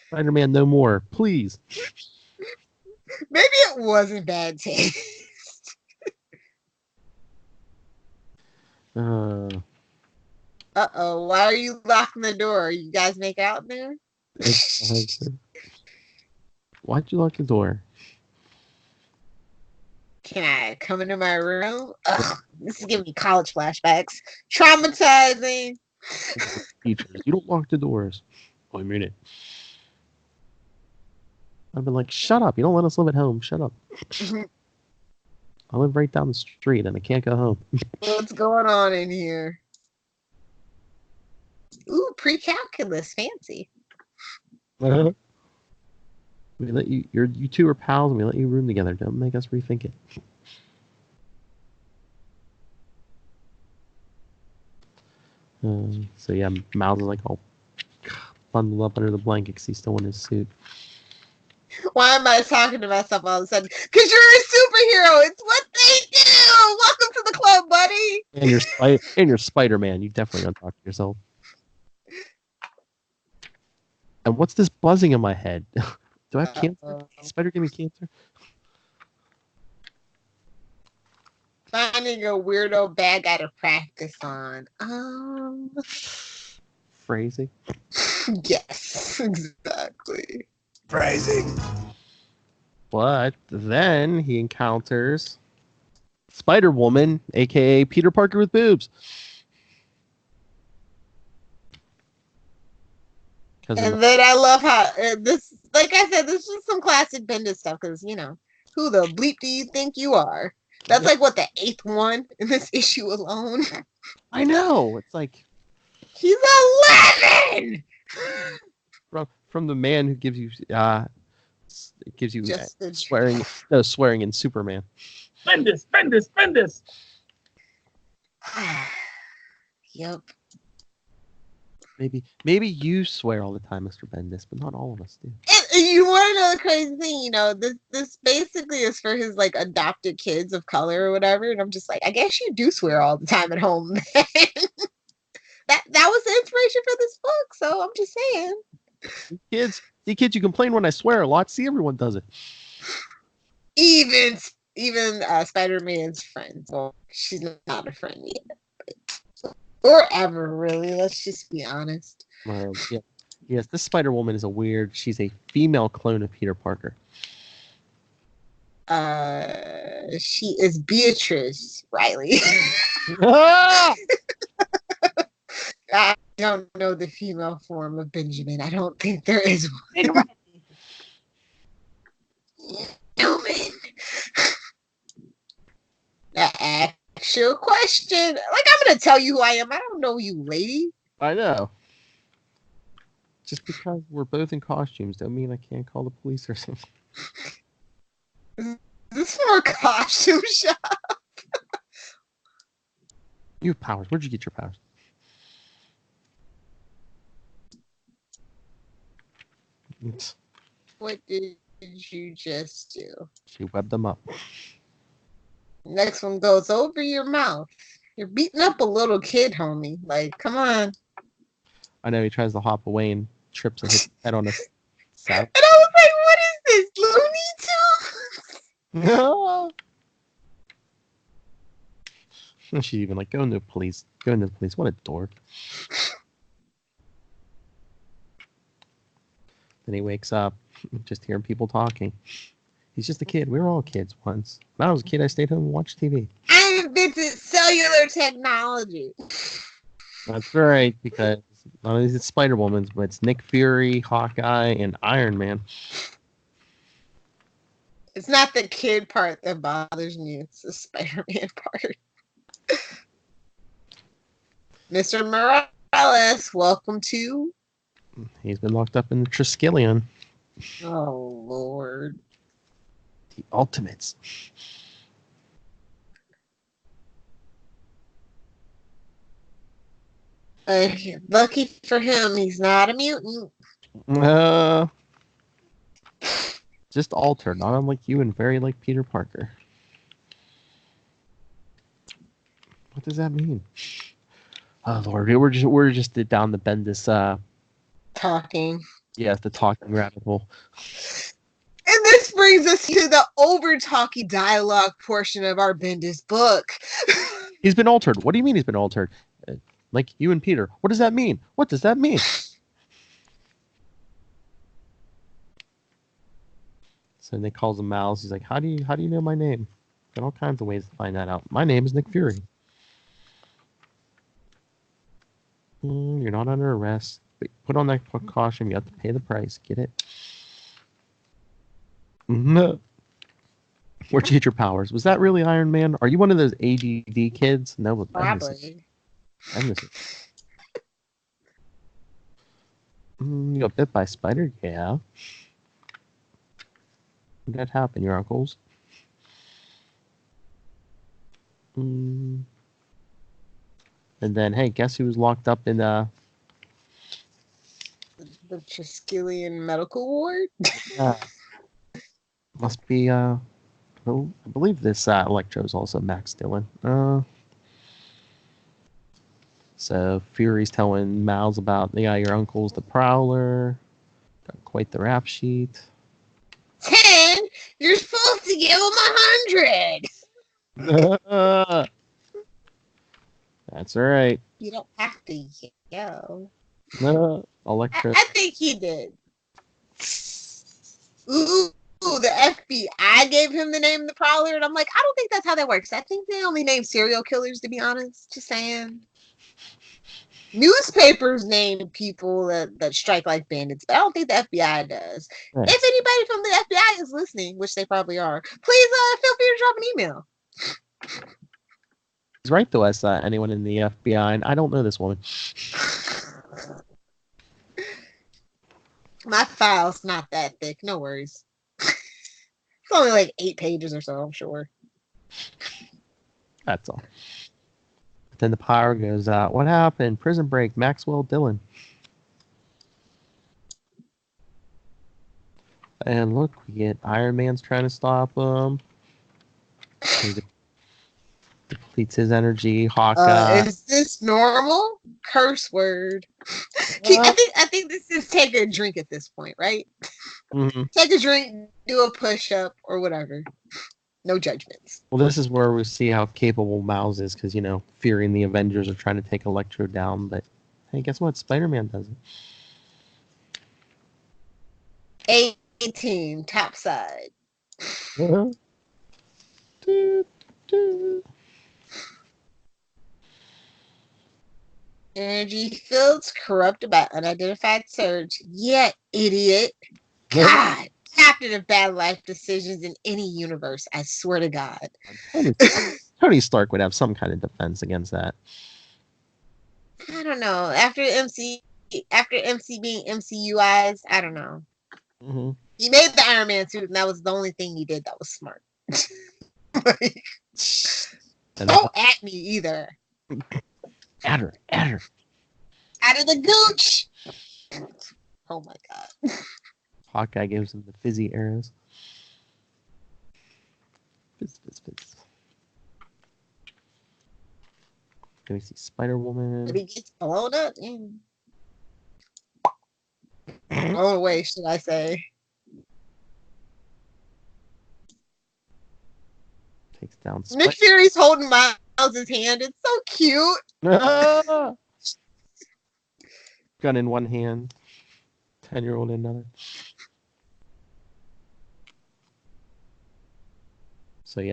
[SPEAKER 5] Spider-Man, no more, please.
[SPEAKER 3] Maybe it wasn't bad taste. Uh-oh, why are you locking the door? You guys make out there?
[SPEAKER 5] Why'd you lock the door?
[SPEAKER 3] Can I come into my room? Ugh, this is giving me college flashbacks. Traumatizing.
[SPEAKER 5] Teachers, you don't lock the doors. Oh, I mean it. I've been like, shut up. You don't let us live at home. Shut up. I live right down the street and I can't go home.
[SPEAKER 3] What's going on in here? Ooh, pre-calculus. Fancy.
[SPEAKER 5] We let you. You two are pals, and we let you room together. Don't make us rethink it. So yeah, Miles is like all bundled up under the blanket because he's still in his suit.
[SPEAKER 3] Why am I talking to myself all of a sudden? Because you're a superhero. It's what they do. Welcome to the club, buddy.
[SPEAKER 5] And you're Spider-Man. You definitely don't talk to yourself. And what's this buzzing in my head? Do I have cancer? Spider give me cancer?
[SPEAKER 3] Finding a weirdo bad guy to practice on.
[SPEAKER 5] Phrasing?
[SPEAKER 3] Yes, exactly.
[SPEAKER 4] Phrasing.
[SPEAKER 5] But then he encounters Spider-Woman, a.k.a. Peter Parker with boobs.
[SPEAKER 3] And then I love how this, like I said, this is some classic Bendis stuff because, you know, who the bleep do you think you are? That's like, what, the 8th one in this issue alone?
[SPEAKER 5] I know. It's like...
[SPEAKER 3] He's 11!
[SPEAKER 5] From the man who gives you swearing in Superman.
[SPEAKER 4] Bendis.
[SPEAKER 3] Yep.
[SPEAKER 5] Maybe you swear all the time, Mr. Bendis, but not all of us do.
[SPEAKER 3] And you want to know the crazy thing? You know, this basically is for his like adopted kids of color or whatever. And I'm just like, I guess you do swear all the time at home. that was the inspiration for this book. So I'm just saying.
[SPEAKER 5] Kids, you complain when I swear a lot. See, everyone does it.
[SPEAKER 3] Even Spider-Man's friend. Well, she's not a friend yet. Or ever, really. Let's just be honest.
[SPEAKER 5] Yeah. Yes, this Spider-Woman is she's a female clone of Peter Parker.
[SPEAKER 3] She is Beatrice Riley. I don't know the female form of Benjamin. I don't think there is one. Newman. Actual question. Like, I'm going to tell you who I am. I don't know you, lady.
[SPEAKER 5] I know. Just because we're both in costumes don't mean I can't call the police or something.
[SPEAKER 3] Is this for a costume shop?
[SPEAKER 5] You have powers. Where'd you get your powers?
[SPEAKER 3] What did you just do?
[SPEAKER 5] She webbed them up.
[SPEAKER 3] Next one goes over your mouth. You're beating up a little kid, homie. Like, come on.
[SPEAKER 5] I know he tries to hop away and trips and hits his head on a saddle.
[SPEAKER 3] And I was like, what is this, Looney Tunes?
[SPEAKER 5] No. She's even like, go into the police. What a dork. Then he wakes up, just hearing people talking. He's just a kid. We were all kids once. When I was a kid, I stayed home and watched TV.
[SPEAKER 3] And invented cellular technology.
[SPEAKER 5] That's right, because not only is it Spider-Woman, but it's Nick Fury, Hawkeye, and Iron Man.
[SPEAKER 3] It's not the kid part that bothers me. It's the Spider-Man part. Mr. Morales, welcome to...
[SPEAKER 5] He's been locked up in the Triskelion.
[SPEAKER 3] Oh, Lord.
[SPEAKER 5] The Ultimates.
[SPEAKER 3] Lucky for him, he's not a mutant.
[SPEAKER 5] Just altered, not unlike you and very like Peter Parker. What does that mean? Oh Lord, we're just down the Bendis
[SPEAKER 3] Talking.
[SPEAKER 5] yeah, the talking rabbit hole.
[SPEAKER 3] And this brings us to the over-talky dialogue portion of our Bendis book.
[SPEAKER 5] He's been altered. What do you mean he's been altered? Like you and Peter. What does that mean? What does that mean? So Nick calls him Miles. He's like, how do you know my name? Got all kinds of ways to find that out. My name is Nick Fury. You're not under arrest. But put on that caution. You have to pay the price. Get it? No. Where'd you get your powers? Was that really Iron Man? Are you one of those ADD kids? No, but
[SPEAKER 3] Probably.
[SPEAKER 5] I miss it. You got bit by a spider? Yeah. When did that happen? Your uncles? And then, hey, guess who was locked up in
[SPEAKER 3] The Triskelion Medical Ward?
[SPEAKER 5] must be well, I believe this Electro is also Max Dillon. So Fury's telling Miles about your uncle's the Prowler. Got quite the rap sheet.
[SPEAKER 3] 10? You're supposed to give him 100.
[SPEAKER 5] That's right.
[SPEAKER 3] You don't have to yell.
[SPEAKER 5] Electro.
[SPEAKER 3] I think he did. Ooh, the FBI gave him the name the Prowler, and I'm like, I don't think that's how that works. I think they only name serial killers, to be honest. Just saying. Newspapers name people that strike like bandits, but I don't think the FBI does.
[SPEAKER 5] Right.
[SPEAKER 3] If anybody from the FBI is listening, which they probably are, please feel free to drop an email.
[SPEAKER 5] He's right to us, anyone in the FBI, and I don't know this woman.
[SPEAKER 3] My file's not that thick, no worries. It's only like 8 pages or so, I'm sure.
[SPEAKER 5] That's all. But then the power goes out. What happened? Prison break. Maxwell Dillon. And look, we get Iron Man's trying to stop him. He depletes his energy. Hawkeye.
[SPEAKER 3] Is this normal? Curse word. I think this is take a drink at this point, right?
[SPEAKER 5] Mm-hmm.
[SPEAKER 3] Take a drink, do a push-up, or whatever. No judgments.
[SPEAKER 5] Well, this is where we see how capable Miles is, because, Fury and the Avengers are trying to take Electro down, but hey, guess what? Spider-Man does it.
[SPEAKER 3] 18, topside. Energy fields corrupted by unidentified surge. Yeah, idiot. God, captain of bad life decisions in any universe. I swear to God.
[SPEAKER 5] Tony Stark would have some kind of defense against that.
[SPEAKER 3] I don't know. After MC being MCUized, I don't know.
[SPEAKER 5] Mm-hmm.
[SPEAKER 3] He made the Iron Man suit, and that was the only thing he did that was smart. Don't at me either.
[SPEAKER 5] At her.
[SPEAKER 3] Out of the gooch. Oh my God.
[SPEAKER 5] Hawkeye gives him the fizzy arrows. Fizz. Then we see Spider-Woman.
[SPEAKER 3] If he gets blown up, blown away, should I say.
[SPEAKER 5] Takes down
[SPEAKER 3] Nick Fury's holding Miles' hand. It's so cute.
[SPEAKER 5] Gun in one hand, 10-year-old in another.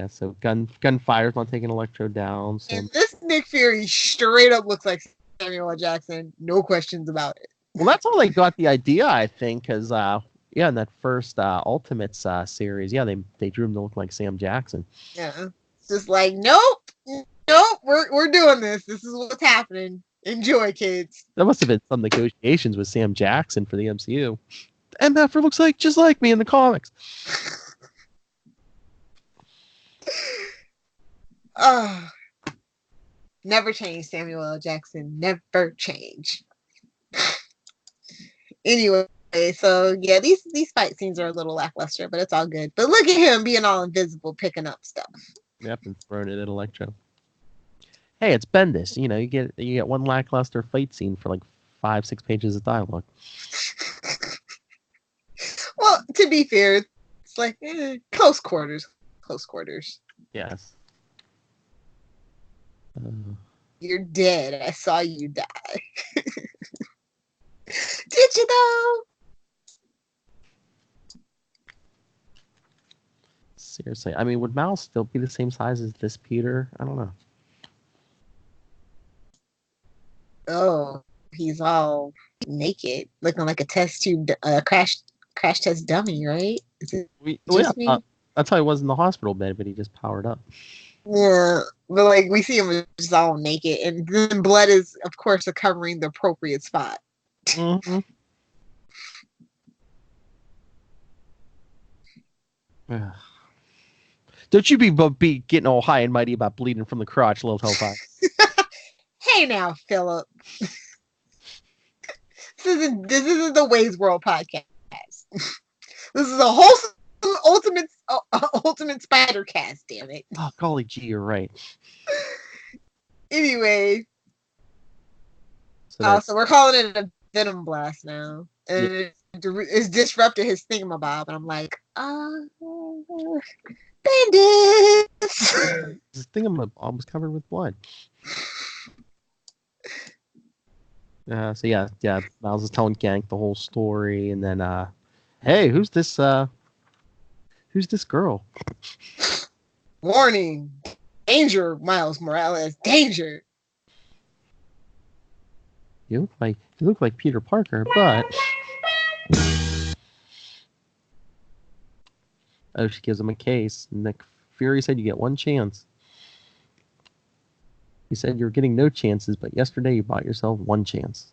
[SPEAKER 5] So gunfire's not taking Electro down. So
[SPEAKER 3] And this Nick Fury straight up looks like Samuel L. Jackson. No questions about it.
[SPEAKER 5] well, that's how they got the idea, I think, because in that first Ultimates series, they drew him to look like Sam Jackson.
[SPEAKER 3] Yeah. It's just like, nope, we're doing this. This is what's happening. Enjoy, kids.
[SPEAKER 5] That must have been some negotiations with Sam Jackson for the MCU. MFer looks like just like me in the comics.
[SPEAKER 3] Oh, never change, Samuel L. Jackson. Never change. Anyway, so yeah, these fight scenes are a little lackluster, but it's all good. But look at him being all invisible, picking up stuff.
[SPEAKER 5] Yep, and throwing it at Electro. Hey, it's Bendis. You know, you get one lackluster fight scene for like 5-6 pages of dialogue.
[SPEAKER 3] Well, to be fair, it's like close quarters. Close quarters.
[SPEAKER 5] Yes.
[SPEAKER 3] You're dead. I saw you die. Did you though?
[SPEAKER 5] Seriously, I mean, would Mal still be the same size as this Peter? I don't know.
[SPEAKER 3] Oh, he's all naked, looking like a test tube, crash test dummy, right? Is it just me?
[SPEAKER 5] That's how he was in the hospital bed, but he just powered up.
[SPEAKER 3] Yeah, but like we see him just all naked, and then blood is, of course, covering the appropriate spot.
[SPEAKER 5] Mm-hmm. Don't you be getting all high and mighty about bleeding from the crotch, Lilith Hellfire.
[SPEAKER 3] Hey now, Philip. This isn't the Ways World podcast. This is a wholesome ultimate spider cast. Damn it!
[SPEAKER 5] Oh golly gee, you're right.
[SPEAKER 3] Anyway, so we're calling it a venom blast now, and it's disrupted his thingamabob, and I'm like, Bendis.
[SPEAKER 5] This thingamabob was covered with blood. So Miles is telling Gank the whole story, and then hey, who's this girl?
[SPEAKER 3] Warning, danger, Miles Morales, danger.
[SPEAKER 5] You look like Peter Parker, but she gives him a case. Nick Fury said you get one chance. He said you're getting no chances, but yesterday you bought yourself one chance.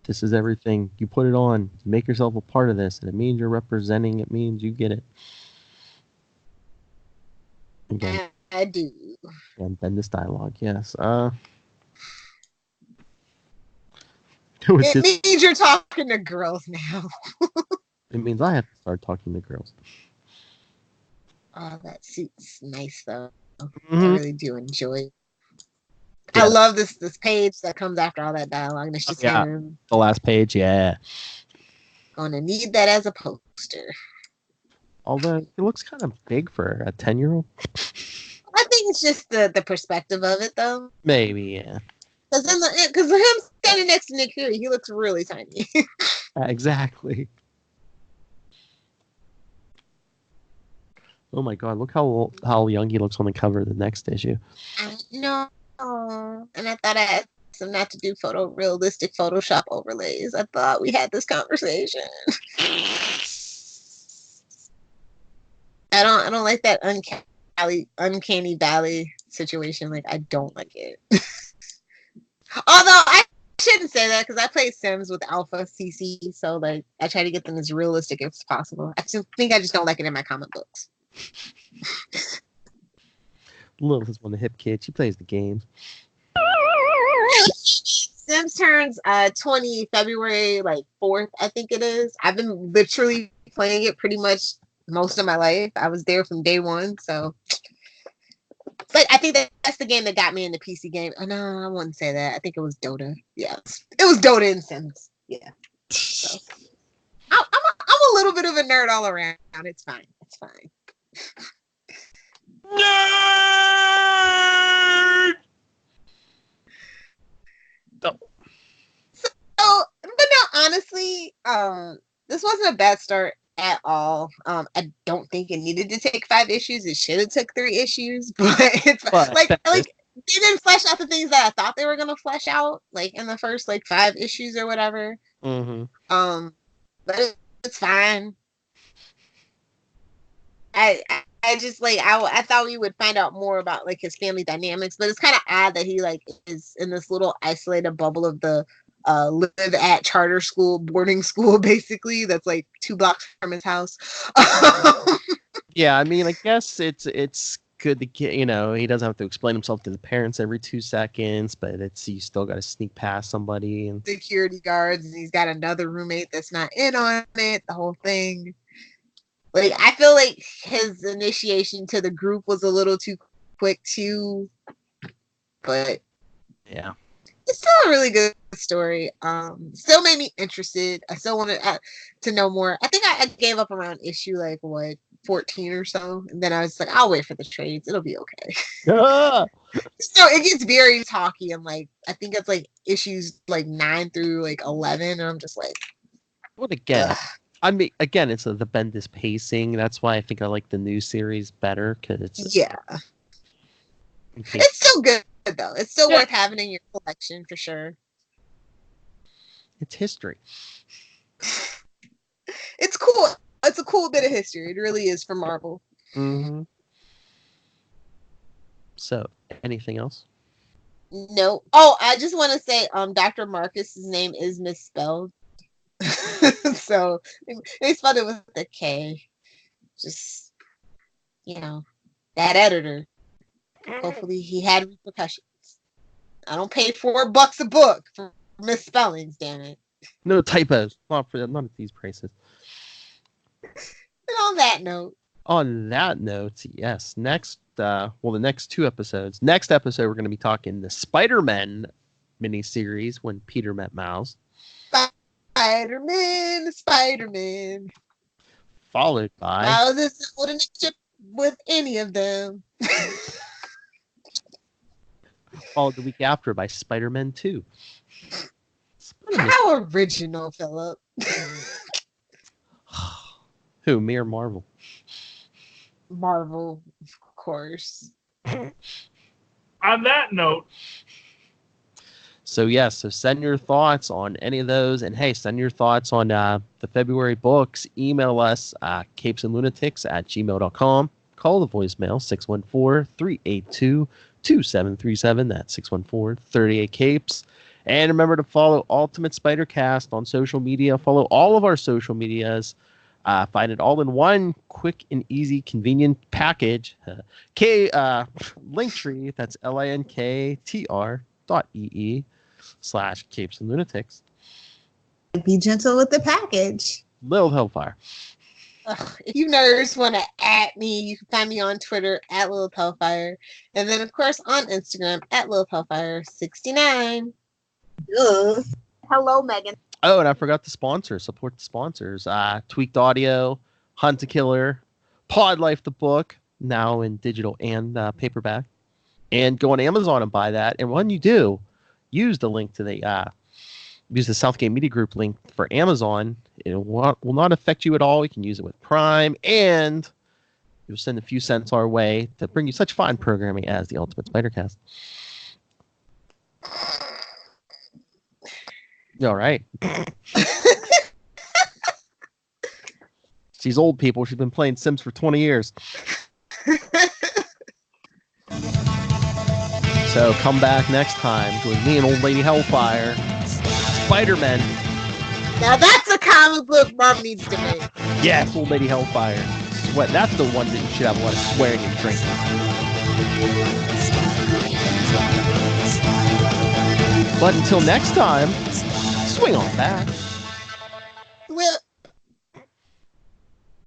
[SPEAKER 5] This is everything. You put it on. You make yourself a part of this, and it means you're representing. It means you get it. Again,
[SPEAKER 3] I do.
[SPEAKER 5] And then this dialogue, yes.
[SPEAKER 3] It means you're talking to girls now.
[SPEAKER 5] It means I have to start talking to girls.
[SPEAKER 3] Oh, that suit's nice though.
[SPEAKER 5] Mm-hmm.
[SPEAKER 3] I really do enjoy it.
[SPEAKER 5] Yeah.
[SPEAKER 3] I love this page that comes after all that dialogue. And it's just him.
[SPEAKER 5] The last page, yeah.
[SPEAKER 3] Gonna need that as a poster.
[SPEAKER 5] Although it looks kind of big for a 10-year-old.
[SPEAKER 3] I think it's just the perspective of it though.
[SPEAKER 5] Maybe, yeah.
[SPEAKER 3] Because him standing next to Nick Fury, he looks really tiny.
[SPEAKER 5] Exactly. Oh my god, look how young he looks on the cover of the next issue.
[SPEAKER 3] No. And I thought I asked him not to do realistic Photoshop overlays. I thought we had this conversation. I don't like that uncanny valley situation. Like, I don't like it. Although I shouldn't say that because I play Sims with Alpha CC, so like I try to get them as realistic as possible. I just don't like it in my comic books.
[SPEAKER 5] Lilith is one of the hip kids. She plays the games.
[SPEAKER 3] Sims turns 20 February 4th, I think it is. I've been literally playing it pretty much most of my life. I was there from day one, so. But I think that's the game that got me in the PC game. Oh, no, I wouldn't say that. I think it was Dota. Yeah, it was Dota and Sims. Yeah. So I'm a little bit of a nerd all around. It's fine. It's fine.
[SPEAKER 4] Nerd!
[SPEAKER 3] So, but no, honestly, this wasn't a bad start at all. I don't think it needed to take 5 issues. It should have took 3 issues, but it's like they didn't flesh out the things that I thought they were gonna flesh out, like in the first like 5 issues or whatever.
[SPEAKER 5] Mm-hmm.
[SPEAKER 3] But it's fine. I just like I thought we would find out more about like his family dynamics, but it's kind of odd that he like is in this little isolated bubble of the live at charter school, boarding school, basically, that's like 2 blocks from his house.
[SPEAKER 5] Yeah, I mean, I guess it's good to get, you know, he doesn't have to explain himself to the parents every 2 seconds, but it's you still got to sneak past somebody and
[SPEAKER 3] security guards, and he's got another roommate that's not in on it, the whole thing. Like, I feel like his initiation to the group was a little too quick too, but
[SPEAKER 5] yeah,
[SPEAKER 3] it's still a really good story. Still made me interested. I still wanted to know more. I think I gave up around issue like 14 or so, and then I was like, I'll wait for the trades. It'll be okay.
[SPEAKER 5] Ah!
[SPEAKER 3] So it gets very talky, and like I think it's like issues like 9 through like 11, and I'm just like,
[SPEAKER 5] Well, again, I mean, again, it's the Bendis pacing. That's why I think I like the new series better, because it's
[SPEAKER 3] it's still good though. It's still worth having in your collection for sure.
[SPEAKER 5] It's history.
[SPEAKER 3] It's cool. It's a cool bit of history. It really is for Marvel.
[SPEAKER 5] Mm-hmm. So, anything else?
[SPEAKER 3] No. Oh, I just want to say, Dr. Marcus's name is misspelled. So they spelled it with a K. Just, you know, that editor. Hopefully he had repercussions. I don't pay $4 a book for misspellings, damn it.
[SPEAKER 5] No typos. Not at these prices.
[SPEAKER 3] And on that note,
[SPEAKER 5] yes. Next, the next 2 episodes. Next episode, we're going to be talking the Spider-Man miniseries, When Peter Met Miles.
[SPEAKER 3] Spider-Man.
[SPEAKER 5] Followed by...
[SPEAKER 3] Miles isn't holding a chip with any of them.
[SPEAKER 5] Followed the week after by Spider-Man 2.
[SPEAKER 3] How original, Philip.
[SPEAKER 5] Who, me or Marvel?
[SPEAKER 3] Marvel, of course.
[SPEAKER 4] On that note.
[SPEAKER 5] So, so send your thoughts on any of those. And, hey, send your thoughts on the February books. Email us, capesandlunatics@gmail.com. Call the voicemail, 614-382-2737. That's 614-38-CAPES. And remember to follow Ultimate Spider-Cast on social media. Follow all of our social medias. Find it all in one quick and easy, convenient package. Linktree, that's linktr.ee/capesandlunatics.
[SPEAKER 3] Be gentle with the package.
[SPEAKER 5] Lilith Hellfire.
[SPEAKER 3] If you nerds want to @ me, you can find me on Twitter @ Lilith Hellfire. And then, of course, on Instagram @ Lilith Hellfire69. Hello, Megan.
[SPEAKER 5] Oh, and I forgot the sponsors. Support the sponsors. Tweaked Audio, Hunt a Killer, Pod Life the book, now in digital and paperback. And go on Amazon and buy that. And when you do, use the link to use the Southgate Media Group link for Amazon. It will not affect you at all. You can use it with Prime, and you'll send a few cents our way to bring you such fine programming as the Ultimate Spider-Cast. All right. She's old, people. She's been playing Sims for 20 years. So come back next time with me and Old Lady Hellfire. Spider-Man.
[SPEAKER 3] Now that's a comic book Mom needs to make.
[SPEAKER 5] Yes, Old Lady Hellfire. That's the one that you should have a lot of swearing and drinking. But until next time, swing on back.
[SPEAKER 3] Well,